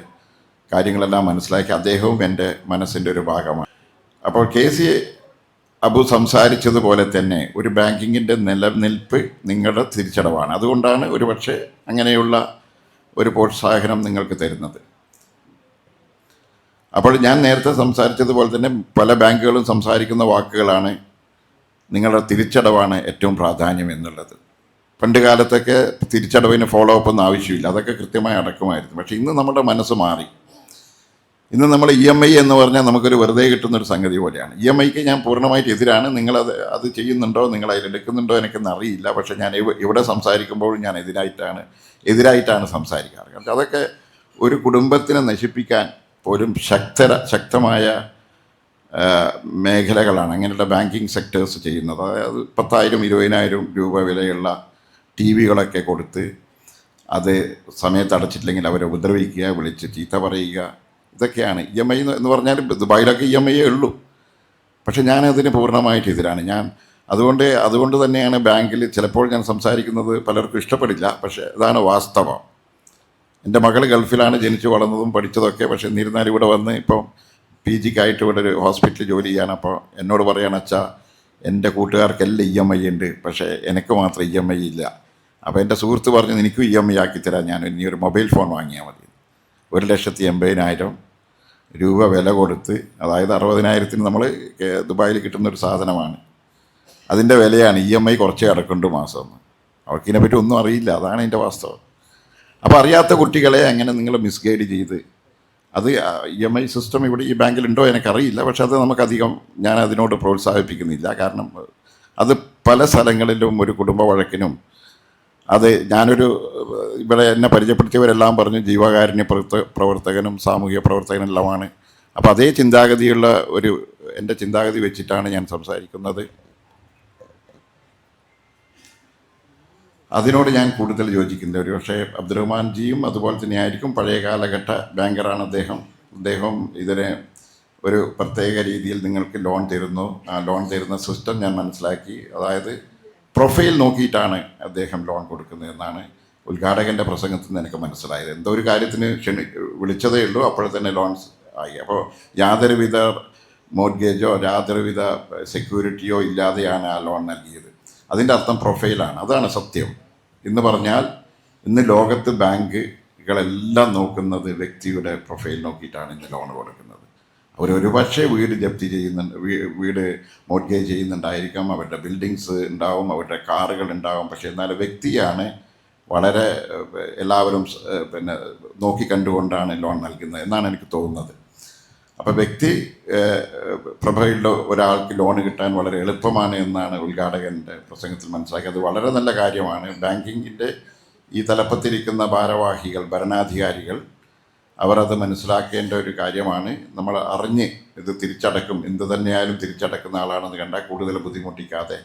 കാര്യങ്ങളെല്ലാം മനസ്സിലാക്കി അദ്ദേഹവും എൻ്റെ മനസ്സിൻ്റെ ഒരു ഭാഗമാണ്. അപ്പോൾ KC അബു സംസാരിച്ചതുപോലെ തന്നെ ഒരു ബാങ്കിങ്ങിൻ്റെ നിലനിൽപ്പ് നിങ്ങളുടെ തിരിച്ചടവാണ്. അതുകൊണ്ടാണ് ഒരുപക്ഷെ അങ്ങനെയുള്ള ഒരു പ്രോത്സാഹനം നിങ്ങൾക്ക് തരുന്നത്. അപ്പോൾ ഞാൻ നേരത്തെ സംസാരിച്ചതുപോലെ തന്നെ പല ബാങ്കുകളും സംസാരിക്കുന്ന വാക്കുകളാണ് നിങ്ങളുടെ തിരിച്ചടവാണ് ഏറ്റവും പ്രാധാന്യം എന്നുള്ളത്. പണ്ട് കാലത്തൊക്കെ തിരിച്ചടവിന് ഫോളോ അപ്പ് ഒന്നും ആവശ്യമില്ല, അതൊക്കെ കൃത്യമായി അടക്കുമായിരുന്നു. പക്ഷേ ഇന്ന് നമ്മുടെ മനസ്സ് മാറി. ഇന്ന് നമ്മൾ EMI എന്ന് പറഞ്ഞാൽ നമുക്കൊരു വെറുതെ കിട്ടുന്നൊരു സംഗതി പോലെയാണ്. EMIക്ക് ഞാൻ പൂർണ്ണമായിട്ട് എതിരാണ്. നിങ്ങളത് ചെയ്യുന്നുണ്ടോ, നിങ്ങൾ അതിലെടുക്കുന്നുണ്ടോ എനിക്കൊന്നും അറിയില്ല. പക്ഷേ ഞാൻ ഇവിടെ സംസാരിക്കുമ്പോഴും ഞാൻ എതിരായിട്ടാണ് സംസാരിക്കാറ്. കാരണം അതൊക്കെ ഒരു കുടുംബത്തിനെ നശിപ്പിക്കാൻ പോലും ശക്തമായ മേഖലകളാണ് അങ്ങനെയുള്ള ബാങ്കിങ് സെക്ടേഴ്സ് ചെയ്യുന്നത്. അതായത് 10,000 20,000 രൂപ വിലയുള്ള TV-കളൊക്കെ കൊടുത്ത് അത് സമയത്ത് അടച്ചിട്ടില്ലെങ്കിൽ അവരെ ഉപദ്രവിക്കുക, വിളിച്ച് ചീത്ത പറയുക, ഇതൊക്കെയാണ് EMI എന്ന് പറഞ്ഞാൽ. ദുബായിലൊക്കെ EMI ഉള്ളൂ. പക്ഷെ ഞാനതിന് പൂർണ്ണമായിട്ട് എതിരാണ്. അതുകൊണ്ട് തന്നെയാണ് ബാങ്കിൽ ചിലപ്പോൾ ഞാൻ സംസാരിക്കുന്നത് പലർക്കും ഇഷ്ടപ്പെടില്ല. പക്ഷേ ഇതാണ് വാസ്തവം. എൻ്റെ മകൾ ഗൾഫിലാണ് ജനിച്ചു വളർന്നതും പഠിച്ചതൊക്കെ. പക്ഷേ എന്നിരുന്നാലും ഇവിടെ വന്ന് ഇപ്പം PGക്കായിട്ട് ഇവിടെ ഒരു ഹോസ്പിറ്റലിൽ ജോലി ചെയ്യാണ്. അപ്പോൾ എന്നോട് പറയാണ്, അച്ഛാ എൻ്റെ കൂട്ടുകാർക്കെല്ലാം EMI ഉണ്ട്, പക്ഷേ എനിക്ക് മാത്രം EMI ഇല്ല. അപ്പോൾ എൻ്റെ സുഹൃത്ത് പറഞ്ഞു, എനിക്കും EMI ആക്കിത്തരാം, ഞാൻ ഇനി ഒരു മൊബൈൽ ഫോൺ വാങ്ങിയാൽ മതി. 1,80,000 രൂപ വില കൊടുത്ത്, അതായത് 60,000-ന് നമ്മൾ ദുബായിൽ കിട്ടുന്നൊരു സാധനമാണ്. അതിൻ്റെ വിലയാണ്. EMI കുറച്ചേ അടക്കുന്നുണ്ട് മാസം. അവർക്കിതിനെപ്പറ്റി ഒന്നും അറിയില്ല. അതാണ് എൻ്റെ വാസ്തവം. അപ്പോൾ അറിയാത്ത കുട്ടികളെ അങ്ങനെ നിങ്ങൾ മിസ്ഗൈഡ് ചെയ്ത്, അത് EMI സിസ്റ്റം ഇവിടെ ഈ ബാങ്കിലുണ്ടോ എനിക്കറിയില്ല. പക്ഷെ അത് നമുക്കധികം ഞാൻ അതിനോട് പ്രോത്സാഹിപ്പിക്കുന്നില്ല. കാരണം അത് പല സ്ഥലങ്ങളിലും ഒരു കുടുംബ വഴക്കിനും, അത് ഇവിടെ എന്നെ പരിചയപ്പെടുത്തിയവരെല്ലാം പറഞ്ഞു ജീവകാരുണ്യ പ്രവർത്തകനും സാമൂഹിക പ്രവർത്തകനും എല്ലാമാണ്. അപ്പോൾ അതേ ചിന്താഗതിയുള്ള എൻ്റെ ചിന്താഗതി വെച്ചിട്ടാണ് ഞാൻ സംസാരിക്കുന്നത്. അതിനോട് ഞാൻ കൂടുതൽ യോജിക്കുന്നത്. ഒരു പക്ഷേ അബ്ദുറഹ്മാൻജിയും അതുപോലെ തന്നെ ആയിരിക്കും. പഴയ കാലഘട്ട ബാങ്കറാണ് അദ്ദേഹം ഇതിനെ ഒരു പ്രത്യേക രീതിയിൽ നിങ്ങൾക്ക് ലോൺ തരുന്നു. ആ ലോൺ തരുന്ന സിസ്റ്റം ഞാൻ മനസ്സിലാക്കി. അതായത് പ്രൊഫൈൽ നോക്കിയിട്ടാണ് അദ്ദേഹം ലോൺ കൊടുക്കുന്നതെന്നാണ് ഉദ്ഘാടകൻ്റെ പ്രസംഗത്തിൽ നിന്ന് എനിക്ക് മനസ്സിലായത്. എന്തോ ഒരു കാര്യത്തിന് വിളിച്ചതേ ഉള്ളൂ, അപ്പോൾ തന്നെ ലോൺസ് ആയി. അപ്പോൾ യാതൊരുവിധ മോർഗേജോ യാതൊരുവിധ സെക്യൂരിറ്റിയോ ഇല്ലാതെയാണ് ആ ലോൺ നൽകിയത്. അതിൻ്റെ അർത്ഥം പ്രൊഫൈലാണ്. അതാണ് സത്യം. എന്ന് പറഞ്ഞാൽ ഇന്ന് ലോകത്ത് ബാങ്കുകളെല്ലാം നോക്കുന്നത് വ്യക്തിയുടെ പ്രൊഫൈൽ നോക്കിയിട്ടാണ് ഇന്ന് ലോൺ കൊടുക്കുന്നത്. അവരൊരു പക്ഷേ വീട് ജപ്തി ചെയ്യുന്നുണ്ട്, വീട് മോർഗേജ് ചെയ്യുന്നുണ്ടായിരിക്കാം, അവരുടെ ബിൽഡിങ്സ് ഉണ്ടാവും, അവരുടെ കാറുകൾ ഉണ്ടാവും. പക്ഷേ എന്നാൽ വ്യക്തിയാണ് വളരെ എല്ലാവരും നോക്കിക്കണ്ടുകൊണ്ടാണ് ലോൺ നൽകുന്നത് എന്നാണ് എനിക്ക് തോന്നുന്നത്. അപ്പോൾ വ്യക്തി പ്രൊഫൈലിൽ ഒരാൾക്ക് ലോൺ കിട്ടാൻ വളരെ എളുപ്പമാണ് എന്നാണ് ഉദ്ഘാടകൻ്റെ പ്രസംഗത്തിൽ മനസ്സിലാക്കി. അത് വളരെ നല്ല കാര്യമാണ്. ബാങ്കിങ്ങിൻ്റെ ഈ തലപ്പത്തിരിക്കുന്ന ഭാരവാഹികൾ, ഭരണാധികാരികൾ, അവർ അത് മനസ്സിലാക്കേണ്ട ഒരു കാര്യമാണ്. നമ്മൾ അറിഞ്ഞ് ഇത് തിരിച്ചടക്കും, എന്ത് തന്നെയായാലും തിരിച്ചടക്കുന്ന ആളാണെന്ന് കണ്ടാൽ കൂടുതൽ ബുദ്ധിമുട്ടിക്കാതെ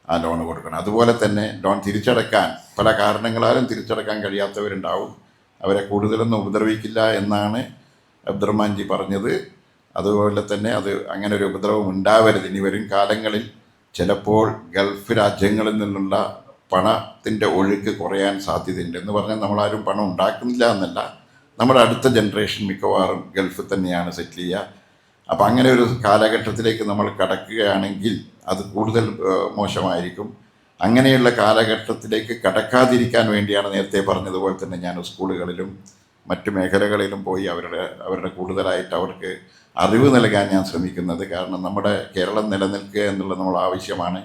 ആ ലോൺ കൊടുക്കണം. അതുപോലെ തന്നെ ലോൺ തിരിച്ചടക്കാൻ പല കാരണങ്ങളാലും തിരിച്ചടക്കാൻ കഴിയാത്തവരുണ്ടാവും. അവരെ കൂടുതലൊന്നും ഉപദ്രവിക്കില്ല എന്നാണ് അബ്ദുറഹ്മാൻജി പറഞ്ഞത്. അതുപോലെ തന്നെ അത് അങ്ങനെ ഒരു ഉപദ്രവം ഉണ്ടാവരുത്. ഇനി വരും കാലങ്ങളിൽ ചിലപ്പോൾ ഗൾഫ് രാജ്യങ്ങളിൽ നിന്നുള്ള പണത്തിൻ്റെ ഒഴുക്ക് കുറയാൻ സാധ്യതയുണ്ട്. എന്ന് പറഞ്ഞാൽ നമ്മളാരും പണം ഉണ്ടാക്കുന്നില്ല എന്നല്ല, നമ്മുടെ അടുത്ത ജനറേഷൻ മിക്കവാറും ഗൾഫിൽ തന്നെയാണ് സെറ്റിൽ ചെയ്യുക. അപ്പം അങ്ങനെ ഒരു കാലഘട്ടത്തിലേക്ക് നമ്മൾ കടക്കുകയാണെങ്കിൽ അത് കൂടുതൽ മോശമായിരിക്കും. അങ്ങനെയുള്ള കാലഘട്ടത്തിലേക്ക് കടക്കാതിരിക്കാൻ വേണ്ടിയാണ് നേരത്തെ പറഞ്ഞതുപോലെ തന്നെ ഞാൻ സ്കൂളുകളിലും മറ്റു മേഖലകളിലും പോയി അവരുടെ കൂടുതലായിട്ട് അവർക്ക് അറിവ് നൽകാൻ ഞാൻ ശ്രമിക്കുന്നത്. കാരണം നമ്മുടെ കേരളം നിലനിൽക്കുക എന്നുള്ളത് നമ്മൾ ആവശ്യമാണ്.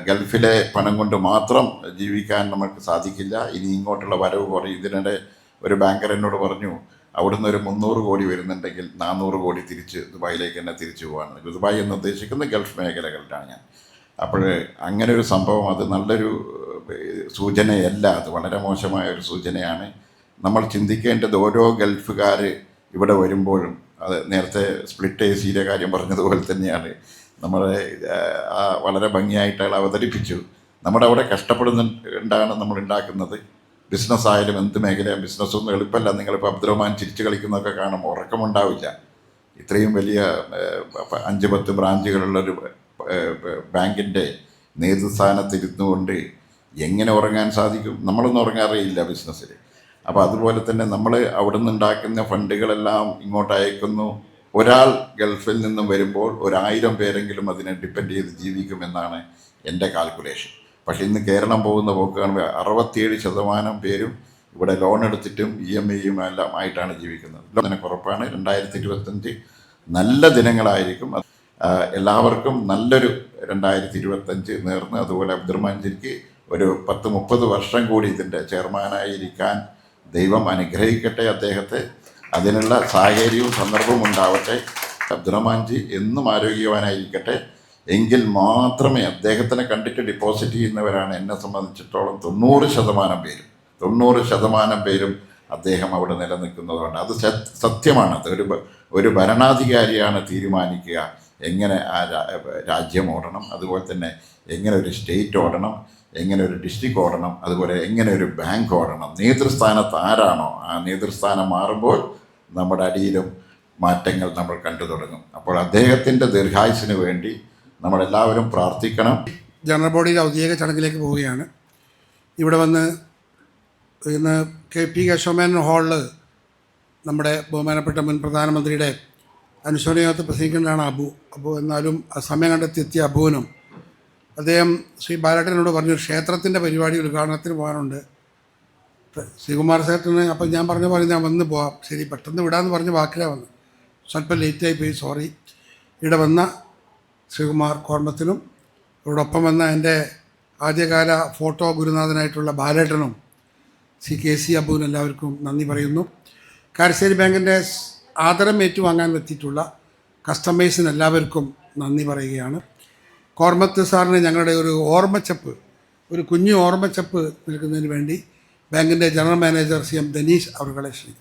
ഗൾഫിലെ പണം കൊണ്ട് മാത്രം ജീവിക്കാൻ നമുക്ക് സാധിക്കില്ല. ഇനി ഇങ്ങോട്ടുള്ള വരവ് കുറയും. ഇതിനിടെ ഒരു ബാങ്കർ എന്നോട് പറഞ്ഞു, അവിടുന്ന് ഒരു 300 കോടി വരുന്നുണ്ടെങ്കിൽ 400 കോടി തിരിച്ച് ദുബായിലേക്ക് തന്നെ തിരിച്ചു പോകാണ്. ദുബായ് എന്ന് ഉദ്ദേശിക്കുന്നത് ഗൾഫ് മേഖലകളിലാണ് ഞാൻ. അപ്പോൾ അങ്ങനെ ഒരു സംഭവം അത് നല്ലൊരു സൂചനയല്ല, അത് വളരെ മോശമായ ഒരു സൂചനയാണ്. നമ്മൾ ചിന്തിക്കേണ്ടത് ഓരോ ഗൾഫുകാർ ഇവിടെ വരുമ്പോഴും, അത് നേരത്തെ സ്പ്ലിറ്റ് AC-യുടെ കാര്യം പറഞ്ഞതുപോലെ തന്നെയാണ്. നമ്മളെ വളരെ ഭംഗിയായിട്ട് അയാൾ അവതരിപ്പിച്ചു. നമ്മുടെ അവിടെ കഷ്ടപ്പെടുന്നുണ്ടാണ് നമ്മൾ ഉണ്ടാക്കുന്നത്. ബിസിനസ്സായാലും എന്ത് മേഖലയും ബിസിനസ്സൊന്നും എളുപ്പമല്ല. നിങ്ങളിപ്പോൾ അബ്ദുറഹ്മാൻ ചിരിച്ചു കളിക്കുന്നതൊക്കെ കാണുമ്പോൾ ഉറക്കമുണ്ടാവില്ല. ഇത്രയും വലിയ 5-10 ബ്രാഞ്ചുകളുള്ളൊരു ബാങ്കിൻ്റെ നേതൃസ്ഥാനത്തിരുന്നു കൊണ്ട് എങ്ങനെ ഉറങ്ങാൻ സാധിക്കും? നമ്മളൊന്നും ഉറങ്ങാറില്ല ബിസിനസ്സിൽ. അപ്പോൾ അതുപോലെ തന്നെ നമ്മൾ അവിടെ നിന്നുണ്ടാക്കുന്ന ഫണ്ടുകളെല്ലാം ഇങ്ങോട്ട് അയക്കുന്നു. ഒരാൾ ഗൾഫിൽ നിന്നും വരുമ്പോൾ 1000 പേരെങ്കിലും അതിനെ ഡിപ്പെൻഡ് ചെയ്ത് ജീവിക്കുമെന്നാണ് എൻ്റെ കാൽക്കുലേഷൻ. പക്ഷേ ഇന്ന് കേരളം പോകുന്ന പോക്ക് കാണുമ്പോൾ 67% പേരും ഇവിടെ ലോൺ എടുത്തിട്ടും EMI-യും എല്ലാം ആയിട്ടാണ് ജീവിക്കുന്നത്. അതിനൊക്കെ ഉറപ്പാണ് 2025 നല്ല ദിനങ്ങളായിരിക്കും. എല്ലാവർക്കും നല്ലൊരു 2025 നേർന്ന്, അതുപോലെ അബ്ദുറഹ്മാൻജിക്ക് ഒരു 10-30 വർഷം കൂടി ഇതിൻ്റെ ചെയർമാനായിരിക്കാൻ ദൈവം അനുഗ്രഹിക്കട്ടെ അദ്ദേഹത്തെ. അതിനുള്ള സാഹചര്യവും സന്ദർഭവും ഉണ്ടാവട്ടെ. അബ്ദുറഹ്മാൻജി എന്നും ആരോഗ്യവാനായിരിക്കട്ടെ. എങ്കിൽ മാത്രമേ അദ്ദേഹത്തിനെ കണ്ടിട്ട് ഡിപ്പോസിറ്റ് ചെയ്യുന്നവരാണ് എന്നെ സംബന്ധിച്ചിടത്തോളം 90% പേരും അദ്ദേഹം അവിടെ നിലനിൽക്കുന്നതുകൊണ്ട് അത് സത്യമാണ്. അത് ഒരു ഭരണാധികാരിയാണ് തീരുമാനിക്കുക എങ്ങനെ ആ രാജ്യം ഓടണം, അതുപോലെ തന്നെ എങ്ങനെ ഒരു സ്റ്റേറ്റ് ഓടണം, എങ്ങനെ ഒരു ഡിസ്ട്രിക്ട് ഓടണം, അതുപോലെ എങ്ങനെ ഒരു ബാങ്ക് ഓടണം. നേതൃസ്ഥാനത്ത് ആരാണോ ആ നേതൃസ്ഥാനം മാറുമ്പോൾ നമ്മുടെ അടിയിലും മാറ്റങ്ങൾ നമ്മൾ കണ്ടു തുടങ്ങും. അപ്പോൾ അദ്ദേഹത്തിൻ്റെ ദീർഘായുസിന് വേണ്ടി നമ്മളെല്ലാവരും പ്രാർത്ഥിക്കണം. ജനറൽ ബോഡിയുടെ ഔദ്യോഗിക ചടങ്ങിലേക്ക് പോവുകയാണ്. ഇവിടെ വന്ന് ഇന്ന് KP കേശവമേനോൻ ഹാളിൽ നമ്മുടെ ബഹുമാനപ്പെട്ട മുൻ പ്രധാനമന്ത്രിയുടെ അനുശോചനയോഗത്തിൽ പ്രസംഗിക്കേണ്ടതാണ് അബു. എന്നാലും സമയം കണ്ടെത്തിയെത്തിയ അബുവിനും അദ്ദേഹം ശ്രീ ബാലേട്ടനോട് പറഞ്ഞു ക്ഷേത്രത്തിൻ്റെ പരിപാടി ഉദ്ഘാടനത്തിന് പോകാനുണ്ട് ശ്രീകുമാർ സേട്ടന്. അപ്പം ഞാൻ പറഞ്ഞ പോലെ ഞാൻ വന്ന് പോവാം, ശരി പെട്ടെന്ന് വിടാമെന്ന് പറഞ്ഞ വാക്കിലാണ് വന്നത്. സ്വല്പം ലേറ്റായി പോയി, സോറി. ഇവിടെ വന്ന ശ്രീകുമാർ കോർമത്തിനും അവരോടൊപ്പം വന്ന എൻ്റെ ആദ്യകാല ഫോട്ടോ ഗുരുനാഥനായിട്ടുള്ള ബാലേട്ടനും KC അബുവിനും എല്ലാവർക്കും നന്ദി പറയുന്നു. കാരശ്ശേരി ബാങ്കിൻ്റെ ആദരം ഏറ്റുവാങ്ങാൻ എത്തിയിട്ടുള്ള കസ്റ്റമേഴ്സിന് എല്ലാവർക്കും നന്ദി പറയുകയാണ്. കോർമത്ത് സാറിന് ഞങ്ങളുടെ ഒരു ഓർമ്മച്ചപ്പ്, ഒരു കുഞ്ഞു ഓർമ്മച്ചപ്പ് നൽകുന്നതിന് വേണ്ടി ബാങ്കിൻ്റെ ജനറൽ മാനേജർ CM ധനീഷ് അവരുടെ ക്ഷണിക്കും.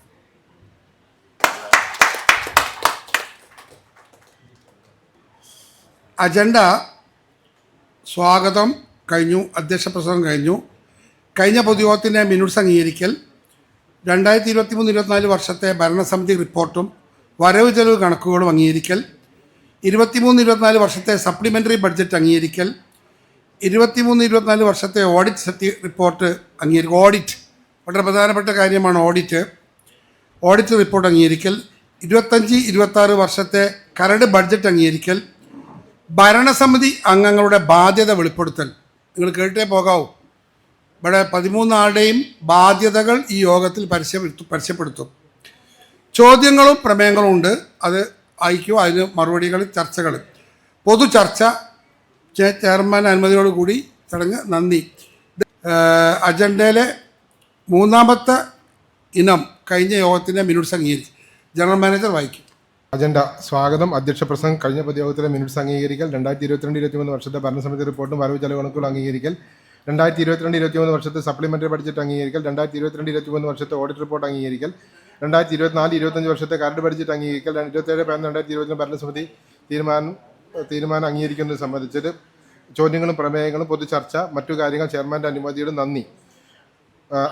അജണ്ട സ്വാഗതം കഴിഞ്ഞു, അധ്യക്ഷ പ്രസംഗം കഴിഞ്ഞു. കഴിഞ്ഞ പൊതുയോഗത്തിൻ്റെ മിനിറ്റ്സ് അംഗീകരിക്കൽ, 2023-24 വർഷത്തെ ഭരണസമിതി റിപ്പോർട്ടും വരവ് ചെലവ് കണക്കുകളും അംഗീകരിക്കൽ, 23-24 വർഷത്തെ സപ്ലിമെൻ്ററി ബഡ്ജറ്റ് അംഗീകരിക്കൽ, 23-24 വർഷത്തെ ഓഡിറ്റ് റിപ്പോർട്ട് അംഗീകരിക്കും. ഓഡിറ്റ് വളരെ പ്രധാനപ്പെട്ട കാര്യമാണ്. ഓഡിറ്റ് റിപ്പോർട്ട് അംഗീകരിക്കൽ, 25-26 വർഷത്തെ കരട് ബഡ്ജറ്റ് അംഗീകരിക്കൽ, ഭരണസമിതി അംഗങ്ങളുടെ ബാധ്യത വെളിപ്പെടുത്തൽ. നിങ്ങൾ കേട്ടേ പോകാവൂ. ഇവിടെ 13 ആളുടെയും ബാധ്യതകൾ ഈ യോഗത്തിൽ പരസ്യപ്പെടുത്തും. ചോദ്യങ്ങളും പ്രമേയങ്ങളും ഉണ്ട്, അത് അയക്കും. അതിന് മറുപടികൾ, ചർച്ചകൾ, പൊതു ചർച്ച ചെയർമാൻ അനുമതിയോടുകൂടി ചടങ്ങ്. നന്ദി. അജണ്ടയിലെ 3-ാമത്തെ ഇനം കഴിഞ്ഞ യോഗത്തിൻ്റെ മിനിറ്റ്സ് അംഗീകരിക്കും. ജനറൽ മാനേജർ വായിക്കും. അജണ്ട സ്വാഗതം, അധ്യക്ഷ പ്രസംഗം, കഴിഞ്ഞ പൊതുയോഗത്തിലെ മിനിറ്റ്സ് അംഗീകരിക്കൽ, 2022-23 വർഷത്തെ ഭരണസമിതി റിപ്പോർട്ടും വരവ് ചെലവ് കണക്കുകൾ അംഗീകരിക്കൽ, 2022-23 വർഷത്തെ സപ്ലിമെൻ്ററി ബഡ്ജറ്റ് അംഗീകരിക്കൽ, 2022-23 വർഷത്തെ ഓഡിറ്റ് റിപ്പോർട്ട് അംഗീകരിക്കൽ, 2024-25 വർഷത്തെ കരട് ബഡ്ജറ്റ് അംഗീകരിക്കൽ, 27-2020 ഭരണസമിതി തീരുമാനം അംഗീകരിക്കുന്നത് സംബന്ധിച്ചത് ചോദ്യങ്ങളും പ്രമേയങ്ങളും പൊതു ചർച്ച, മറ്റു കാര്യങ്ങൾ ചെയർമാൻ്റെ അനുമതിയോട് നന്ദി.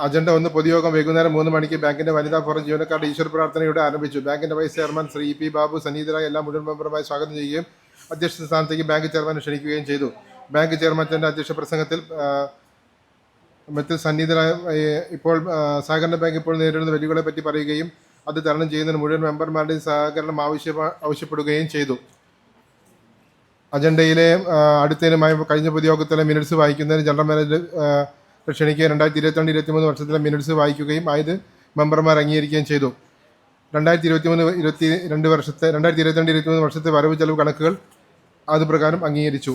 അജണ്ട 1 പൊതുയോഗം വൈകുന്നേരം 3 മണിക്ക് ബാങ്കിൻ്റെ വനിതാ ഫോറം ജീവനക്കാരുടെ ഈശ്വര പ്രാർത്ഥനയോടെ ആരംഭിച്ചു. ബാങ്കിൻ്റെ vice chairman Shri EP Babu സന്നിഹിതരായ എല്ലാ മുഴുവൻ മെമ്പർമാരെ സ്വാഗതം ചെയ്യുകയും അധ്യക്ഷ സ്ഥാനത്തേക്ക് ബാങ്ക് ചെയർമാനെ ക്ഷണിക്കുകയും ചെയ്തു. ബാങ്ക് ചെയർമാൻ തൻ്റെ അധ്യക്ഷ പ്രസംഗത്തിൽ മറ്റ് സന്നിഹിതരായ ഇപ്പോൾ സഹകരണ ബാങ്ക് ഇപ്പോൾ നേരിടുന്ന വെല്ലുവിളികളെ പറ്റി പറയുകയും അത് തരണം ചെയ്യുന്നതിന് മുഴുവൻ മെമ്പർമാരുടെയും സഹകരണം ആവശ്യപ്പെടുകയും ചെയ്തു. അജണ്ടയിലെ അടുത്തതിനുമായി കഴിഞ്ഞ പൊതുയോഗത്തിലെ മിനിറ്റ്സ് വായിക്കുന്നതിന് ജനറൽ മാനേജർ ക്ഷണിക്കുകയും 2022-23 വർഷത്തിലെ മിനിറ്റ്സ് വായിക്കുകയും ആയത് മെമ്പർമാർ അംഗീകരിക്കുകയും ചെയ്തു. 2022-23 വർഷത്തെ വരവ് ചെലവ് കണക്കുകൾ അതുപ്രകാരം അംഗീകരിച്ചു.